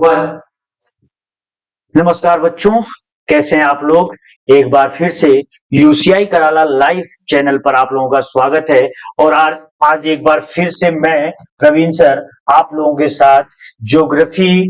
One. नमस्कार बच्चों, कैसे हैं आप लोग। एक बार फिर से यूसीआई कराला लाइव चैनल पर आप लोगों का स्वागत है। और आज एक बार फिर से मैं प्रवीण सर आप लोगों के साथ ज्योग्राफी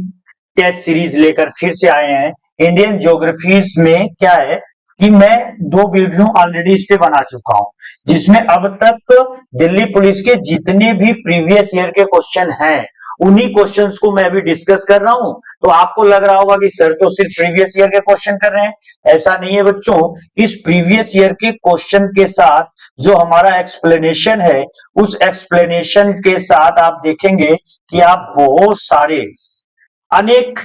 टेस्ट सीरीज लेकर फिर से आए हैं। इंडियन ज्योग्राफीज में क्या है कि मैं 2 वीडियो ऑलरेडी इस पे बना चुका हूं, जिसमें अब तक दिल्ली पुलिस के जितने भी प्रीवियस ईयर के क्वेश्चन हैं उन्हीं क्वेश्चंस को मैं अभी डिस्कस कर रहा हूं। तो आपको लग रहा होगा कि सर तो सिर्फ प्रीवियस ईयर के क्वेश्चन कर रहे हैं। ऐसा नहीं है बच्चों, इस प्रीवियस ईयर के क्वेश्चन के साथ जो हमारा एक्सप्लेनेशन है, उस एक्सप्लेनेशन के साथ आप देखेंगे कि आप बहुत सारे अनेक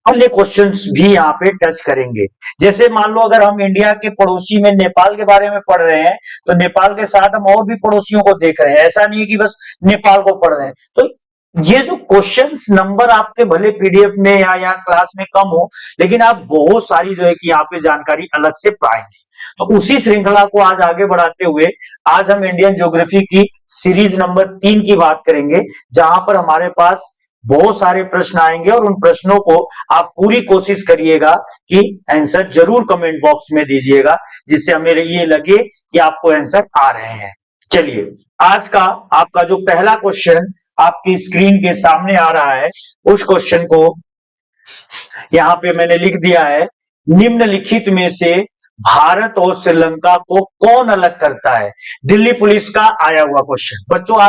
अन्य क्वेश्चंस भी यहाँ पे टच करेंगे। जैसे मान लो अगर हम इंडिया के पड़ोसी में नेपाल के बारे में पढ़ रहे हैं, तो नेपाल के साथ हम और भी पड़ोसियों को देख रहे हैं। ऐसा नहीं है कि बस नेपाल को पढ़ रहे हैं। तो ये जो क्वेश्चंस नंबर आपके भले पीडीएफ में या क्लास में कम हो, लेकिन आप बहुत सारी जो है कि यहाँ पे जानकारी अलग से पाएंगे। तो उसी श्रृंखला को आज आगे बढ़ाते हुए आज हम इंडियन ज्योग्राफी की सीरीज नंबर 3 की बात करेंगे, जहां पर हमारे पास बहुत सारे प्रश्न आएंगे और उन प्रश्नों को आप पूरी कोशिश करिएगा कि आंसर जरूर कमेंट बॉक्स में दीजिएगा, जिससे हमें ये लगे कि आपको आंसर आ रहे हैं। चलिए, आज का आपका जो पहला क्वेश्चन आपकी स्क्रीन के सामने आ रहा है, उस क्वेश्चन को यहां पे मैंने लिख दिया है। निम्नलिखित में से भारत और श्रीलंका को कौन अलग करता है। दिल्ली पुलिस का आया हुआ क्वेश्चन। बच्चों,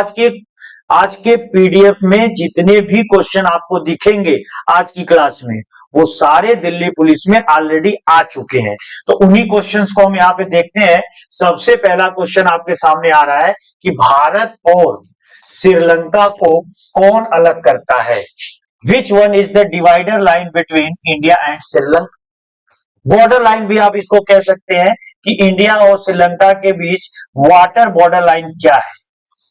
आज के पीडीएफ में जितने भी क्वेश्चन आपको दिखेंगे आज की क्लास में, वो सारे दिल्ली पुलिस में ऑलरेडी आ चुके हैं। तो उन्हीं क्वेश्चंस को हम यहाँ पे देखते हैं। सबसे पहला क्वेश्चन आपके सामने आ रहा है कि भारत और श्रीलंका को कौन अलग करता है। Which one is the divider line between India and Sri Lanka. Border line भी आप इसको कह सकते हैं कि इंडिया और श्रीलंका के बीच वाटर बॉर्डर लाइन क्या है।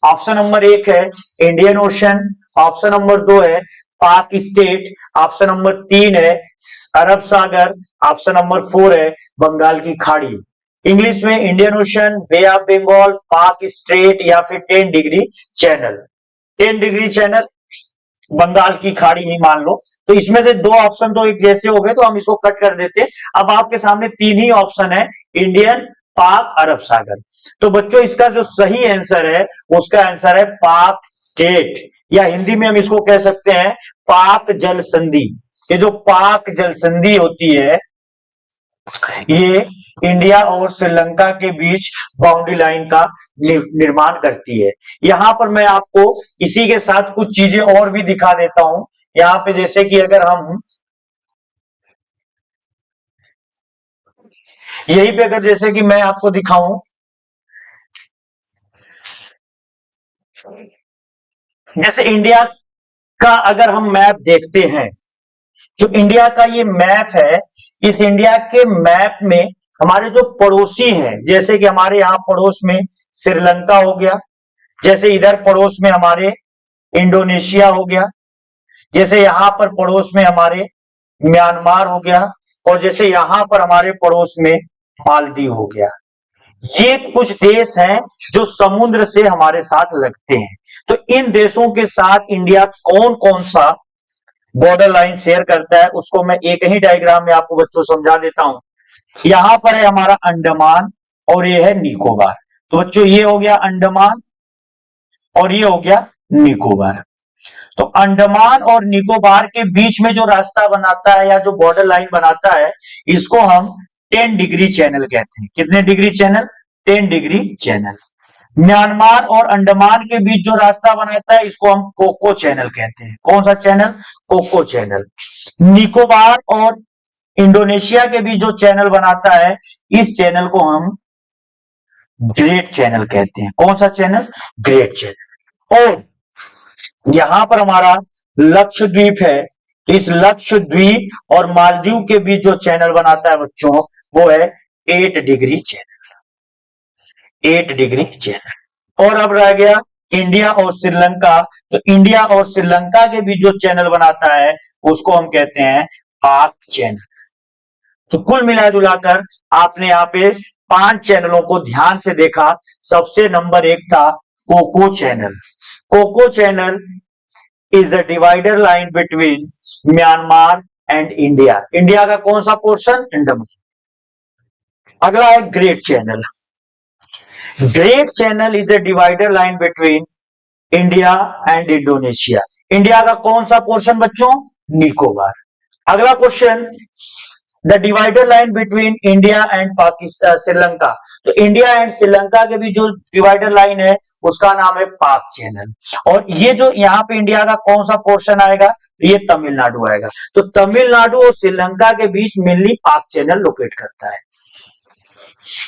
ऑप्शन नंबर 1 है इंडियन ओशन, ऑप्शन नंबर 2 है पाक स्टेट, ऑप्शन नंबर 3 है अरब सागर, ऑप्शन नंबर 4 है बंगाल की खाड़ी। इंग्लिश में Indian Ocean, Bay of Bengal, Palk Strait या फिर 10 degree channel. 10 degree channel Bengal की खाड़ी ही मान लो। तो इसमें से 2 ऑप्शन तो एक जैसे हो गए, तो हम इसको कट कर देते। अब आपके सामने 3 ही ऑप्शन है, इंडियन, पाक, अरब सागर। तो बच्चों, इसका जो सही आंसर है उसका आंसर है पाक स्टेट, या हिंदी में हम इसको कह सकते हैं पाक जल संधि। ये जो पाक जल संधि होती है, ये इंडिया और श्रीलंका के बीच बाउंड्री लाइन का निर्माण करती है। यहां पर मैं आपको इसी के साथ कुछ चीजें और भी दिखा देता हूं। यहां पे जैसे कि अगर हम यहीं पे अगर जैसे कि मैं आपको दिखाऊं, जैसे इंडिया का अगर हम मैप देखते हैं, जो इंडिया का ये मैप है, इस इंडिया के मैप में हमारे जो पड़ोसी हैं, जैसे कि हमारे यहां पड़ोस में श्रीलंका हो गया, जैसे इधर पड़ोस में हमारे इंडोनेशिया हो गया, जैसे यहां पर पड़ोस में हमारे म्यांमार हो गया, और जैसे यहां पर हमारे पड़ोस में मालदीव हो गया। ये कुछ देश हैं जो समुद्र से हमारे साथ लगते हैं। तो इन देशों के साथ इंडिया कौन कौन सा बॉर्डर लाइन शेयर करता है, उसको मैं एक ही डायग्राम में आपको बच्चों समझा देता हूं। यहां पर है हमारा अंडमान और ये है निकोबार। तो बच्चों, ये हो गया अंडमान और ये हो गया निकोबार। तो अंडमान और निकोबार के बीच में जो रास्ता बनाता है या जो बॉर्डर लाइन बनाता है, इसको हम 10 डिग्री चैनल कहते हैं। कितने degree channel? 10 degree channel. Myanmar और अंडमान के बीच जो रास्ता बनाता है, इसको हम कोको चैनल कहते हैं। कौन सा चैनल? Coco channel. निकोबार और इंडोनेशिया के बीच जो चैनल बनाता है, इस चैनल को हम ग्रेट चैनल कहते हैं। कौन सा चैनल? Great channel. और यहां पर हमारा लक्षद्वीप है, इस लक्षद्वीप और मालदीव के बीच जो चैनल बनाता है बच्चों, वो है 8 डिग्री चैनल। 8 degree channel. और अब रह गया इंडिया और श्रीलंका। तो इंडिया और श्रीलंका के बीच जो चैनल बनाता है, उसको हम कहते हैं पाक चैनल। तो कुल मिलाजुलाकर आपने यहाँ पे 5 चैनलों को ध्यान से देखा। सबसे नंबर 1 था Coco Channel. Coco Channel is the divider line between Myanmar and India. India का कौन सा पोर्शन? अंडमान। अगला है Great Channel. Great Channel is a divider line between India and Indonesia. India का कौन सा पोर्शन बच्चों? निकोबार। अगला question, the divider line between India and Pakistan Sri Lanka. तो इंडिया एंड श्रीलंका के बीच जो डिवाइडर लाइन है उसका नाम है पाक चैनल। और ये जो यहाँ पे इंडिया का कौन सा पोर्शन आएगा? तो ये तमिलनाडु आएगा। तो तमिलनाडु और श्रीलंका के बीच मेनली पाक चैनल लोकेट करता है।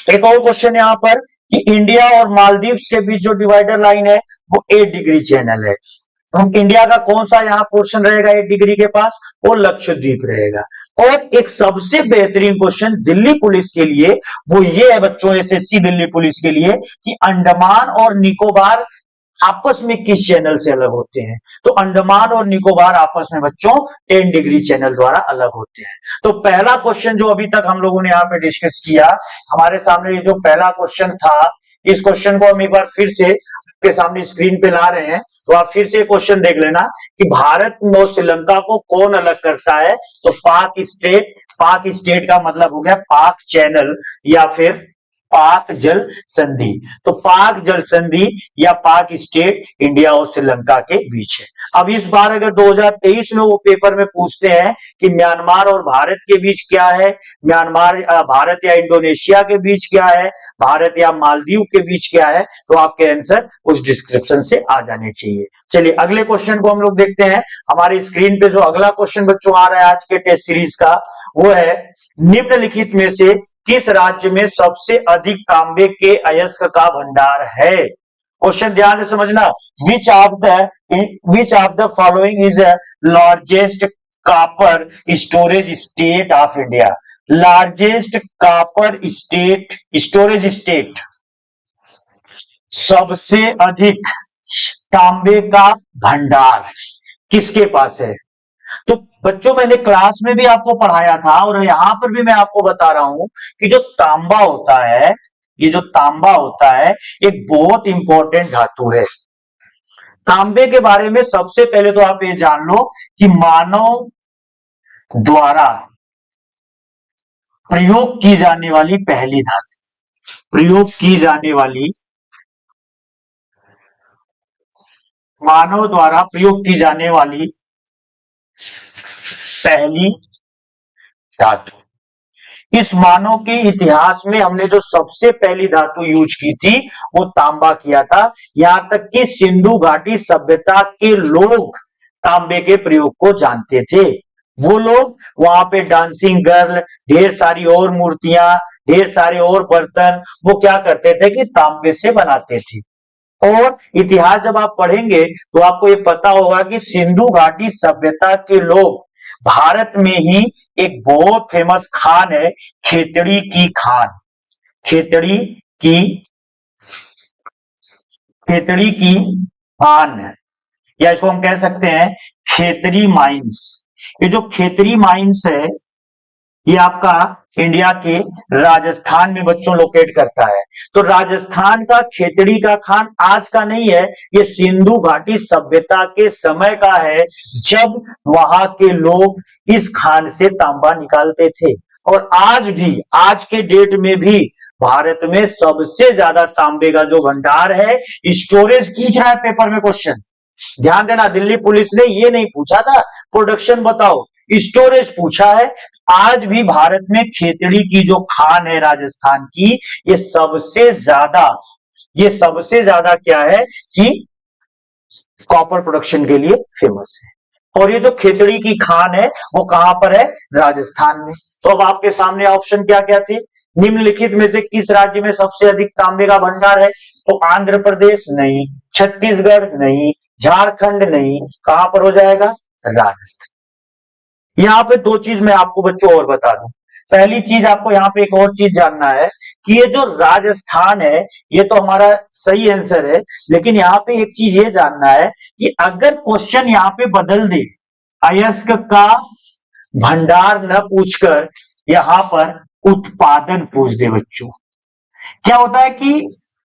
एक और क्वेश्चन यहाँ पर कि इंडिया और मालदीव्स के बीच जो डिवाइडर लाइन है वो 8 डिग्री चैनल है। हम इंडिया का कौन सा यहाँ पोर्शन रहेगा 8 डिग्री के पास? वो लक्षद्वीप रहेगा। और एक सबसे बेहतरीन क्वेश्चन दिल्ली पुलिस के लिए वो ये है बच्चों, एसएससी दिल्ली पुलिस के लिए, कि अंडमान और निकोबार आपस में किस चैनल से अलग होते हैं? तो अंडमान और निकोबार आपस में बच्चों 10 डिग्री चैनल द्वारा अलग होते हैं। तो पहला क्वेश्चन जो अभी तक हम लोगों ने यहाँ पे डिस्कस किया, हमारे सामने ये जो पहला क्वेश्चन था, इस क्वेश्चन को हम एक बार फिर से आपके सामने स्क्रीन पे ला रहे हैं। तो आप फिर से क्वेश्चन देख लेना कि भारत और श्रीलंका को कौन अलग करता है? तो पाक स्टेट। पाक स्टेट का मतलब हो गया पाक चैनल या फिर पाक जल संधि। तो पाक जल संधि या पाक स्टेट इंडिया और श्रीलंका के बीच है। अब इस बार अगर 2023 में वो पेपर में पूछते हैं कि म्यांमार और भारत के बीच क्या है, म्यांमार भारत या इंडोनेशिया के बीच क्या है, भारत या मालदीव के बीच क्या है, तो आपके आंसर उस डिस्क्रिप्शन से आ जाने चाहिए। चलिए अगले क्वेश्चन को हम लोग देखते हैं। हमारी स्क्रीन पे जो अगला क्वेश्चन बच्चों आ रहा है आज के टेस्ट सीरीज का, वो है निम्नलिखित में से किस राज्य में सबसे अधिक तांबे के अयस्क का भंडार है? क्वेश्चन ध्यान से समझना। Which of the following is a largest copper storage state of India? Largest copper state storage state, सबसे अधिक तांबे का भंडार किसके पास है? तो बच्चों मैंने क्लास में भी आपको पढ़ाया था और यहां पर भी मैं आपको बता रहा हूं कि जो तांबा होता है, ये जो तांबा होता है एक बहुत इंपॉर्टेंट धातु है। तांबे के बारे में सबसे पहले तो आप ये जान लो कि मानव द्वारा प्रयोग की जाने वाली पहली धातु, प्रयोग की जाने वाली, मानव द्वारा प्रयोग की जाने वाली पहली धातु। इस मानव के इतिहास में हमने जो सबसे पहली धातु यूज की थी वो तांबा किया था। यहां तक कि सिंधु घाटी सभ्यता के लोग तांबे के प्रयोग को जानते थे। वो लोग वहां पे डांसिंग गर्ल, ढेर सारी और मूर्तियां, ढेर सारे और बर्तन वो क्या करते थे कि तांबे से बनाते थे। और इतिहास जब आप पढ़ेंगे तो आपको ये पता होगा कि सिंधु घाटी सभ्यता के लोग भारत में ही एक बहुत फेमस खान है खेतड़ी की खान। खेतड़ी की, खेतड़ी की खान है, या इसको हम कह सकते हैं खेतड़ी माइंस। ये जो खेतड़ी माइंस है ये आपका इंडिया के राजस्थान में बच्चों लोकेट करता है। तो राजस्थान का खेतड़ी का खान आज का नहीं है, ये सिंधु घाटी सभ्यता के समय का है जब वहां के लोग इस खान से तांबा निकालते थे। और आज भी, आज के डेट में भी भारत में सबसे ज्यादा तांबे का जो भंडार है, स्टोरेज पूछ रहा है पेपर में क्वेश्चन, ध्यान देना। दिल्ली पुलिस ने ये नहीं पूछा था प्रोडक्शन बताओ, स्टोरेज पूछा है। आज भी भारत में खेतड़ी की जो खान है राजस्थान की, ये सबसे ज्यादा क्या है कि कॉपर प्रोडक्शन के लिए फेमस है। और ये जो खेतड़ी की खान है वो कहां पर है? राजस्थान में। तो अब आपके सामने ऑप्शन क्या क्या थे? निम्नलिखित में से किस राज्य में सबसे अधिक तांबे का भंडार है? तो आंध्र प्रदेश नहीं, छत्तीसगढ़ नहीं, झारखंड नहीं, कहां पर हो जाएगा? राजस्थान। यहां पे दो चीज मैं आपको बच्चों और बता दूं। पहली चीज आपको यहाँ पे एक और चीज जानना है कि ये जो राजस्थान है ये तो हमारा सही आंसर है, लेकिन यहाँ पे एक चीज ये जानना है कि अगर क्वेश्चन यहाँ पे बदल दे, अयस्क का भंडार न पूछकर यहां पर उत्पादन पूछ दे बच्चों, क्या होता है कि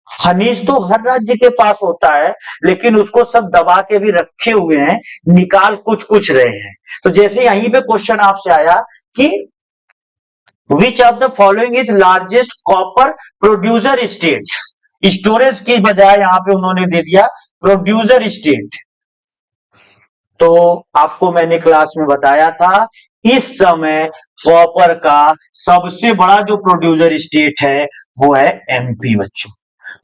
खनिज तो हर राज्य के पास होता है, लेकिन उसको सब दबा के भी रखे हुए हैं, निकाल कुछ कुछ रहे हैं। तो जैसे यहीं पे क्वेश्चन आपसे आया कि which of the following is largest copper producer state, storage की बजाय यहां पे उन्होंने दे दिया प्रोड्यूसर स्टेट। तो आपको मैंने क्लास में बताया था, इस समय कॉपर का सबसे बड़ा जो प्रोड्यूसर स्टेट है वो है एमपी बच्चों।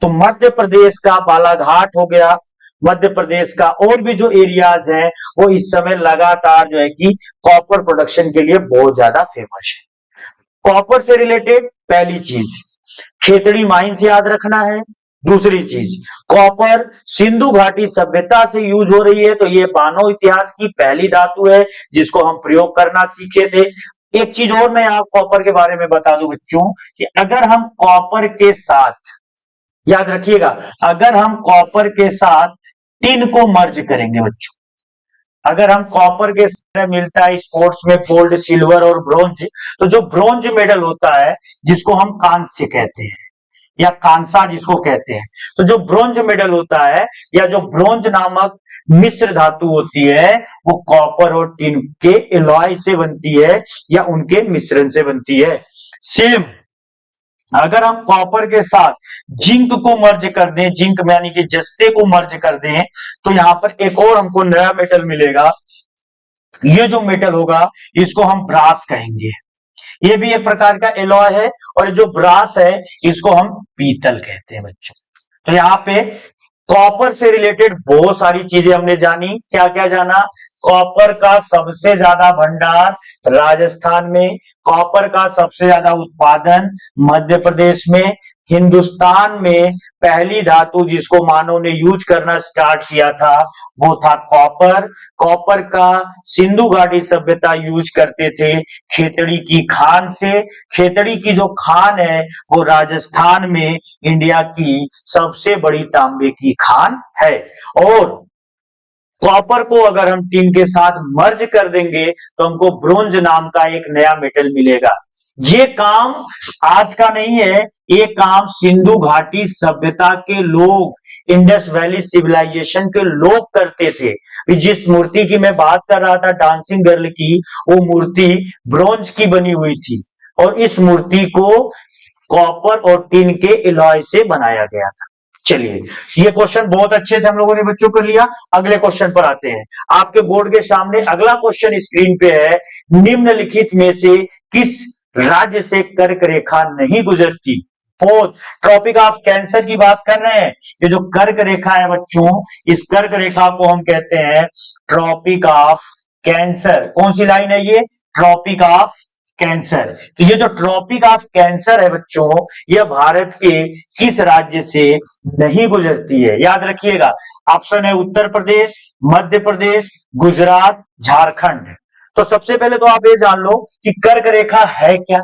तो मध्य प्रदेश का बालाघाट हो गया, मध्य प्रदेश का और भी जो एरियाज हैं वो इस समय लगातार जो है कि कॉपर प्रोडक्शन के लिए बहुत ज्यादा फेमस है। कॉपर से रिलेटेड पहली चीज खेतड़ी माइंस याद रखना है। दूसरी चीज कॉपर सिंधु घाटी सभ्यता से यूज हो रही है, तो ये मानव इतिहास की पहली धातु है जिसको हम प्रयोग करना सीखे थे। एक चीज और मैं आप कॉपर के बारे में बता दूं बच्चों कि अगर हम कॉपर के साथ, याद रखिएगा, अगर हम कॉपर के साथ टिन को मर्ज करेंगे बच्चों, अगर हम कॉपर के साथ मिलता है स्पोर्ट्स में गोल्ड सिल्वर और ब्रोंज, तो जो ब्रोंज मेडल होता है जिसको हम कांस्य कहते हैं या कांसा जिसको कहते हैं, तो जो ब्रोंज मेडल होता है या जो ब्रोंज नामक मिश्र धातु होती है वो कॉपर और टिन के एलॉय से बनती है या उनके मिश्रण से बनती है। सेम अगर हम कॉपर के साथ जिंक को मर्ज कर दें, जिंक यानी कि जस्ते को मर्ज कर दें, तो यहां पर एक और हमको नया मेटल मिलेगा। ये जो मेटल होगा इसको हम ब्रास कहेंगे। ये भी एक प्रकार का एलॉय है, और जो ब्रास है इसको हम पीतल कहते हैं बच्चों। तो यहाँ पे कॉपर से रिलेटेड बहुत सारी चीजें हमने जानी। क्या क्या जाना? कॉपर का सबसे ज्यादा भंडार राजस्थान में, कॉपर का सबसे ज्यादा उत्पादन मध्य प्रदेश में, हिंदुस्तान में पहली धातु जिसको मानव ने यूज करना स्टार्ट किया था वो था कॉपर। कॉपर का सिंधु घाटी सभ्यता यूज करते थे खेतड़ी की खान से। खेतड़ी की जो खान है वो राजस्थान में इंडिया की सबसे बड़ी तांबे की खान है। और कॉपर को अगर हम टिन के साथ मर्ज कर देंगे तो हमको ब्रोंज नाम का एक नया मेटल मिलेगा। ये काम आज का नहीं है, ये काम सिंधु घाटी सभ्यता के लोग, इंडस वैली सिविलाइजेशन के लोग करते थे। जिस मूर्ति की मैं बात कर रहा था डांसिंग गर्ल की, वो मूर्ति ब्रोंज की बनी हुई थी और इस मूर्ति को कॉपर और टिन के एलॉय से बनाया गया था। चलिए, ये क्वेश्चन बहुत अच्छे से हम लोगों ने बच्चों कर लिया। अगले क्वेश्चन पर आते हैं। आपके बोर्ड के सामने अगला क्वेश्चन स्क्रीन पे है, निम्नलिखित में से किस राज्य से कर्क रेखा नहीं गुजरती? फोर्थ, ट्रॉपिक ऑफ कैंसर की बात कर रहे हैं। ये जो कर्क रेखा है बच्चों, इस कर्क रेखा को हम कहते हैं ट्रॉपिक ऑफ कैंसर। कौन सी लाइन है ये? Tropic of Cancer. तो ये जो ट्रॉपिक ऑफ कैंसर है बच्चों, यह भारत के किस राज्य से नहीं गुजरती है? याद रखिएगा, ऑप्शन है उत्तर प्रदेश, मध्य प्रदेश, गुजरात, झारखंड। तो सबसे पहले तो आप ये जान लो कि कर्क रेखा है क्या।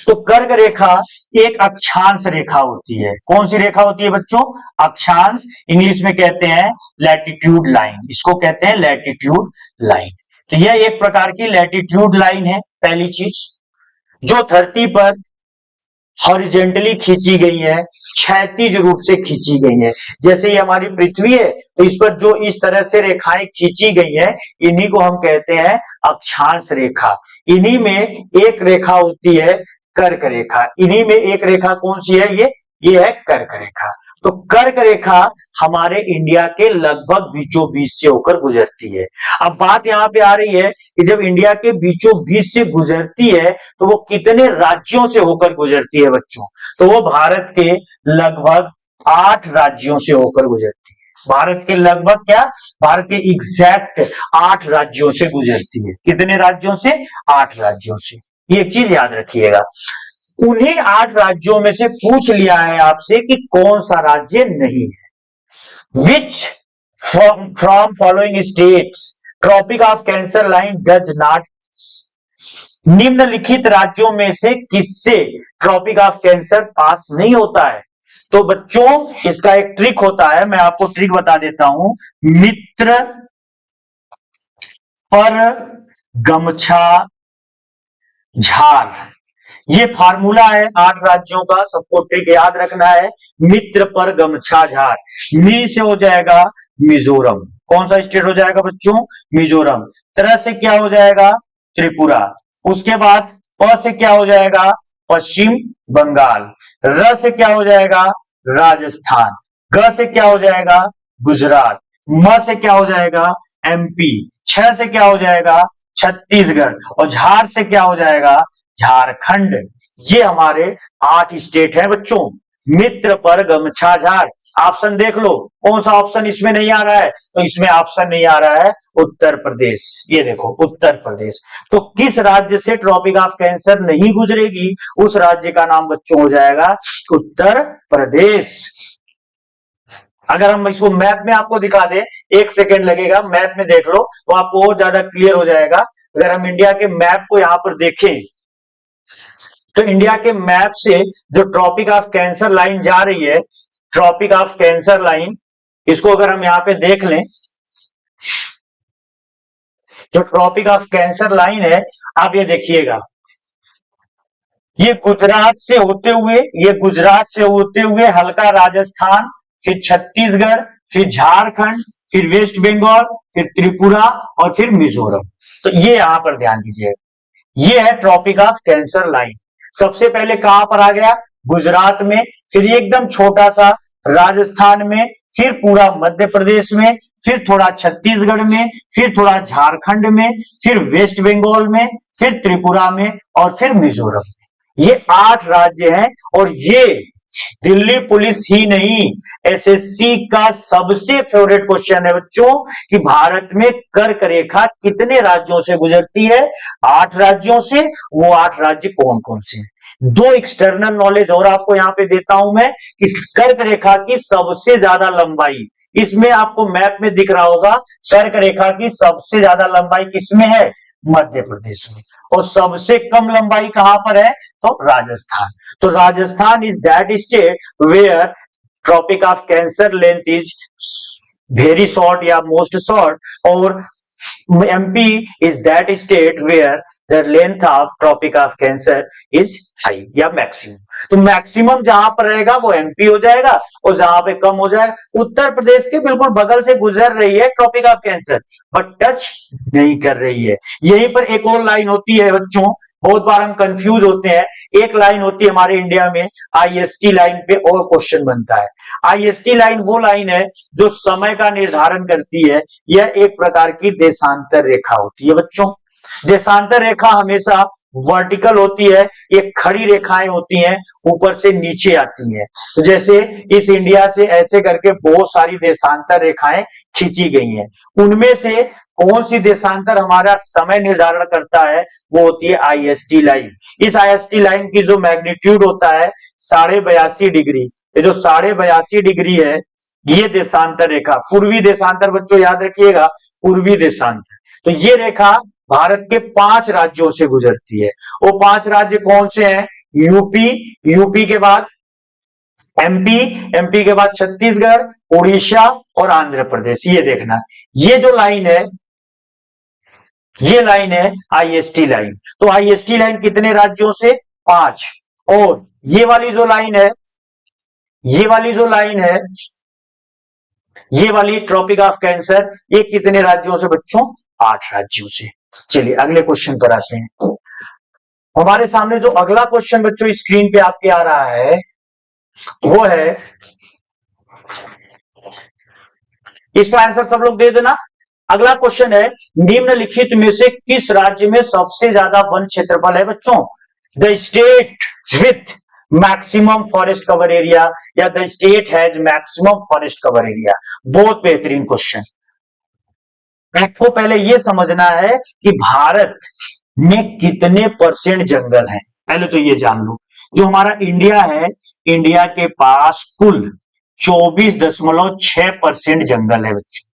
तो कर्क रेखा एक अक्षांश रेखा होती है। कौन सी रेखा होती है बच्चों? अक्षांश, इंग्लिश में कहते हैं लैटिट्यूड लाइन, इसको कहते हैं लैटिट्यूड लाइन। तो यह एक प्रकार की लैटिट्यूड लाइन है, पहली चीज, जो धरती पर हॉरिजेंटली खींची गई है, क्षैतिज रूप से खींची गई है। जैसे ये हमारी पृथ्वी है तो इस पर जो इस तरह से रेखाएं खींची गई है, इन्हीं को हम कहते हैं अक्षांश रेखा। इन्हीं में एक रेखा होती है कर्क रेखा। इन्हीं में एक रेखा कौन सी है? ये है कर्क रेखा। तो कर्क रेखा हमारे इंडिया के लगभग बीचों बीच से होकर गुजरती है। अब बात यहां पे आ रही है कि जब इंडिया के बीचों बीच से गुजरती है तो वो कितने राज्यों से होकर गुजरती है बच्चों? तो वो भारत के लगभग 8 राज्यों से होकर गुजरती है। भारत के लगभग क्या? भारत के एग्जैक्ट 8 राज्यों से गुजरती है। कितने राज्यों से? 8 राज्यों से। ये एक चीज याद रखिएगा। उन्हीं 8 राज्यों में से पूछ लिया है आपसे कि कौन सा राज्य नहीं है। Which from following states Tropic of Cancer line does not, निम्नलिखित राज्यों में से किससे ट्रॉपिक ऑफ कैंसर पास नहीं होता है? तो बच्चों इसका एक ट्रिक होता है, मैं आपको ट्रिक बता देता हूं। मित्र पर गमछा झार, ये फार्मूला है 8 राज्यों का, सबको ट्रिक याद रखना है। मित्र पर गमछा झार, मी से हो जाएगा मिजोरम। कौन सा स्टेट हो जाएगा बच्चों? मिजोरम। तरह से क्या हो जाएगा? त्रिपुरा। उसके बाद प से क्या हो जाएगा? पश्चिम बंगाल। र से क्या हो जाएगा? राजस्थान। ग से क्या हो जाएगा? गुजरात। म से क्या हो जाएगा? एमपी। छ से क्या हो जाएगा? छत्तीसगढ़। और झार से क्या हो जाएगा? झारखंड। ये हमारे 8 स्टेट है बच्चों। मित्र पर गमछा झार। ऑप्शन देख लो, कौन सा ऑप्शन इसमें नहीं आ रहा है? तो इसमें ऑप्शन नहीं आ रहा है उत्तर प्रदेश। ये देखो उत्तर प्रदेश। तो किस राज्य से ट्रॉपिक ऑफ कैंसर नहीं गुजरेगी, उस राज्य का नाम बच्चों हो जाएगा उत्तर प्रदेश। अगर हम इसको मैप में आपको दिखा दें, 1 सेकेंड लगेगा, मैप में देख लो तो आपको और ज्यादा क्लियर हो जाएगा। अगर हम इंडिया के मैप को यहां पर देखें तो इंडिया के मैप से जो ट्रॉपिक ऑफ कैंसर लाइन जा रही है, ट्रॉपिक ऑफ कैंसर लाइन, इसको अगर हम यहां पे देख लें, जो ट्रॉपिक ऑफ कैंसर लाइन है, आप ये देखिएगा, ये गुजरात से होते हुए, ये गुजरात से होते हुए हल्का राजस्थान, फिर छत्तीसगढ़, फिर झारखंड, फिर वेस्ट बंगाल, फिर त्रिपुरा और फिर मिजोरम। तो ये यहां पर ध्यान दीजिएगा, ये है ट्रॉपिक ऑफ कैंसर लाइन। सबसे पहले कहां पर आ गया? गुजरात में, फिर एकदम छोटा सा राजस्थान में, फिर पूरा मध्य प्रदेश में, फिर थोड़ा छत्तीसगढ़ में, फिर थोड़ा झारखंड में, फिर वेस्ट बंगाल में, फिर त्रिपुरा में और फिर मिजोरम में। ये 8 राज्य हैं। और ये दिल्ली पुलिस ही नहीं, एसएससी का सबसे फेवरेट क्वेश्चन है बच्चों कि भारत में कर्क रेखा कितने राज्यों से गुजरती है? 8 राज्यों से। वो 8 राज्य कौन कौन से हैं? 2 एक्सटर्नल नॉलेज और आपको यहां पे देता हूं मैं कि कर्क रेखा की सबसे ज्यादा लंबाई, इसमें आपको मैप में दिख रहा होगा, कर्क रेखा की सबसे ज्यादा लंबाई किसमें है? मध्य प्रदेश में। और सबसे कम लंबाई कहां पर है? तो राजस्थान। तो Rajasthan is that state where Tropic of Cancer length is very short या मोस्ट शॉर्ट। और MP is that state where the length of tropic of cancer is high या मैक्सिमम। तो मैक्सिमम जहां पर रहेगा वो MP हो जाएगा और जहां पे कम हो जाएगा, उत्तर प्रदेश के बिल्कुल बगल से गुजर रही है Tropic of Cancer, but touch नहीं कर रही है। यहीं पर एक और लाइन होती है बच्चों, बहुत बार हम कंफ्यूज होते हैं। एक लाइन होती है हमारे इंडिया में, IST लाइन पे और क्वेश्चन बनता है। IST लाइन वो लाइन है जो समय का निर्धारण करती है। यह एक प्रकार की देशांतर रेखा होती है बच्चों। देशांतर रेखा हमेशा वर्टिकल होती है, ये खड़ी रेखाएं होती हैं, ऊपर से नीचे आती हैं। तो जैसे इस इंडिया से ऐसे करके बहुत सारी देशांतर रेखाएं खींची गई हैं, उनमें से कौन सी देशांतर हमारा समय निर्धारण करता है? वो होती है IST लाइन। इस IST लाइन की जो मैग्नीट्यूड होता है 82.5 डिग्री, ये जो 82.5 डिग्री है, ये देशांतर रेखा, पूर्वी देशांतर बच्चों याद रखिएगा, पूर्वी देशांतर। तो ये रेखा भारत के 5 राज्यों से गुजरती है। वो 5 राज्य कौन से हैं? यूपी, यूपी के बाद MP, MP के बाद छत्तीसगढ़, उड़ीसा और आंध्र प्रदेश। ये देखना, ये जो लाइन है, ये लाइन है IST लाइन। तो IST लाइन कितने राज्यों से? 5। और ये वाली जो लाइन है, ये वाली जो लाइन है, ये वाली ट्रॉपिक ऑफ कैंसर, ये कितने राज्यों से बच्चों? 8 राज्यों से। चलिए अगले क्वेश्चन पर आते हैं। हमारे सामने जो अगला क्वेश्चन बच्चों स्क्रीन पे आपके आ रहा है वो है, इसका आंसर सब लोग दे देना। अगला क्वेश्चन है, निम्नलिखित में से किस राज्य में सबसे ज्यादा वन क्षेत्रफल है बच्चों? The state with maximum forest cover area या the state has maximum forest cover area. बहुत बेहतरीन क्वेश्चन। आपको पहले यह समझना है कि भारत में कितने % जंगल है, पहले तो ये जान लो। जो हमारा इंडिया है, इंडिया के पास कुल 24.6% जंगल है बच्चे।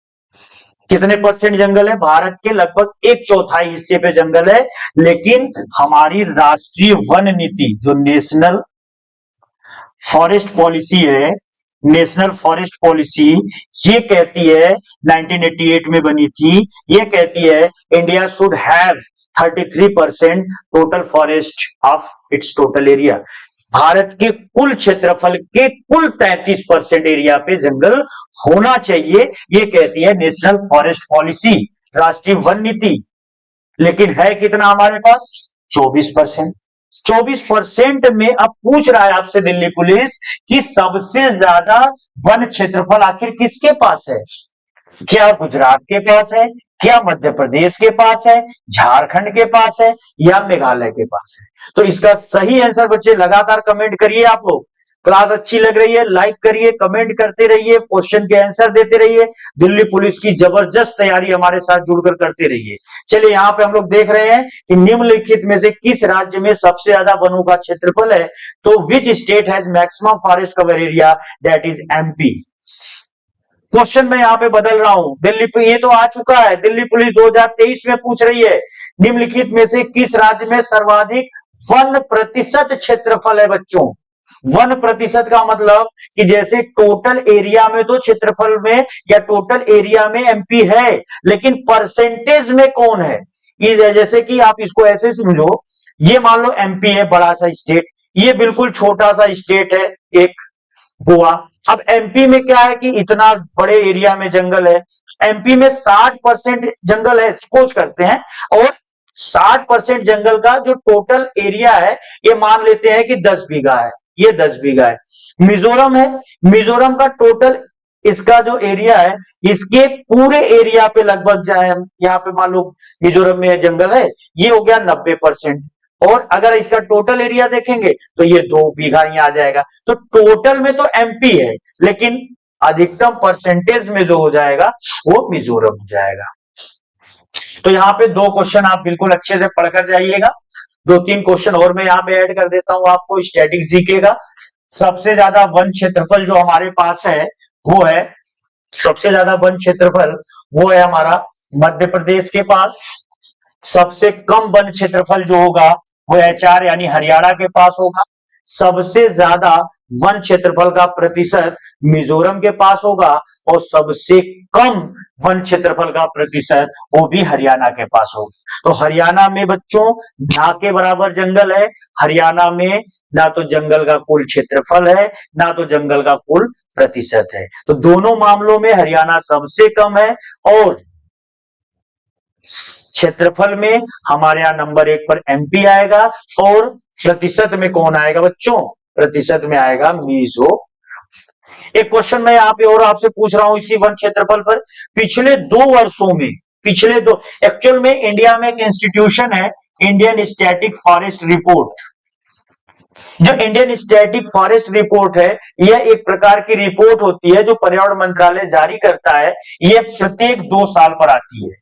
कितने % जंगल है? भारत के लगभग 1/4 हिस्से पे जंगल है। लेकिन हमारी राष्ट्रीय वन नीति, जो नेशनल फॉरेस्ट पॉलिसी है, नेशनल फॉरेस्ट पॉलिसी, ये कहती है, 1988 में बनी थी, ये कहती है India should have 33% total forest of its total area. Bharat के कुल क्षेत्रफल के कुल 33% एरिया पे जंगल होना चाहिए, ये कहती है नेशनल फॉरेस्ट पॉलिसी, राष्ट्रीय वन नीति। लेकिन है कितना हमारे पास? 24%। 24% में अब पूछ रहा है आपसे दिल्ली पुलिस कि सबसे ज्यादा वन क्षेत्रफल आखिर किसके पास है? क्या गुजरात के पास है, क्या मध्य प्रदेश के पास है, झारखंड के पास है, या मेघालय के पास है? तो इसका सही आंसर बच्चे लगातार कमेंट करिए। आप लोग क्लास अच्छी लग रही है, लाइक करिए, कमेंट करते रहिए, क्वेश्चन के आंसर देते रहिए, दिल्ली पुलिस की जबरदस्त तैयारी हमारे साथ जुड़कर करते रहिए। चलिए यहाँ पे हम लोग देख रहे हैं कि निम्नलिखित में से किस राज्य में सबसे ज्यादा वनों का क्षेत्रफल है? तो which state has maximum forest cover area? That is MP. Question मैं यहाँ पे बदल रहा हूं, दिल्ली, ये तो आ चुका है, दिल्ली पुलिस 2023 में पूछ रही है निम्नलिखित में से किस राज्य में सर्वाधिक वन प्रतिशत क्षेत्रफल है? बच्चों, वन प्रतिशत का मतलब कि जैसे टोटल एरिया में तो क्षेत्रफल में या टोटल एरिया में एमपी है, लेकिन परसेंटेज में कौन है? जैसे कि आप इसको ऐसे समझो, ये मान लो एमपी है बड़ा सा स्टेट, ये बिल्कुल छोटा सा स्टेट है एक गोवा। अब एमपी में क्या है कि इतना बड़े एरिया में जंगल है, एमपी में 60% जंगल है सपोज करते हैं, और 60% जंगल का जो टोटल एरिया है ये मान लेते हैं कि 10 बीघा है, ये 10 बीघा है। मिजोरम है, मिजोरम का टोटल इसका जो एरिया है, इसके पूरे एरिया पे लगभग जाए, यहाँ पे मान लो मिजोरम में जंगल है, ये हो गया 90%। और अगर इसका टोटल एरिया देखेंगे तो ये 2 बीघा ही आ जाएगा। तो टोटल में तो एमपी है, लेकिन अधिकतम परसेंटेज में जो हो जाएगा वो मिजोरम हो जाएगा। तो यहाँ पे 2 क्वेश्चन आप बिल्कुल अच्छे से पढ़कर जाइएगा। 2-3 क्वेश्चन और मैं यहाँ पे ऐड कर देता हूं आपको स्टैटिक जीके का। सबसे ज्यादा वन क्षेत्रफल जो हमारे पास है वो है, सबसे ज्यादा वन क्षेत्रफल वो है हमारा मध्य प्रदेश के पास। सबसे कम वन क्षेत्रफल जो होगा वो एचआर यानी हरियाणा के पास होगा। सबसे ज्यादा वन क्षेत्रफल का प्रतिशत मिजोरम के पास होगा, और सबसे कम वन क्षेत्रफल का प्रतिशत वो भी हरियाणा के पास होगा। तो हरियाणा में बच्चों ना के बराबर जंगल है, हरियाणा में ना तो जंगल का कुल क्षेत्रफल है, ना तो जंगल का कुल प्रतिशत है। तो दोनों मामलों में हरियाणा सबसे कम है, और क्षेत्रफल में हमारे यहां नंबर 1 पर एमपी आएगा, और प्रतिशत में कौन आएगा बच्चों? प्रतिशत में आएगा मिजो। एक क्वेश्चन मैं यहाँ पे और आपसे पूछ रहा हूं इसी वन क्षेत्रफल पर। पिछले 2 वर्षों में, एक्चुअल में इंडिया में एक इंस्टीट्यूशन है इंडियन स्टैटिक फॉरेस्ट रिपोर्ट। जो इंडियन स्टैटिक फॉरेस्ट रिपोर्ट है, यह एक प्रकार की रिपोर्ट होती है जो पर्यावरण मंत्रालय जारी करता है। यह प्रत्येक 2 साल पर आती है,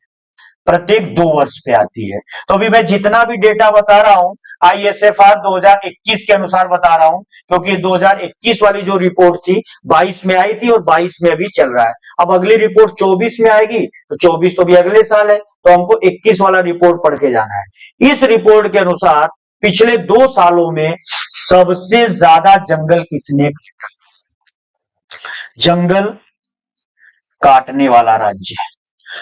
प्रत्येक 2 वर्ष पे आती है। तो अभी मैं जितना भी डेटा बता रहा हूं आईएसएफआर 2021 के अनुसार बता रहा हूं, क्योंकि 2021 वाली जो रिपोर्ट थी 22 में आई थी और 22 में अभी चल रहा है। अब अगली रिपोर्ट 24 में आएगी, तो 24 तो भी अगले साल है, तो हमको 21 वाला रिपोर्ट पढ़ के जाना है। इस रिपोर्ट के अनुसार पिछले 2 सालों में सबसे ज्यादा जंगल किसने काटा? जंगल काटने वाला राज्य है।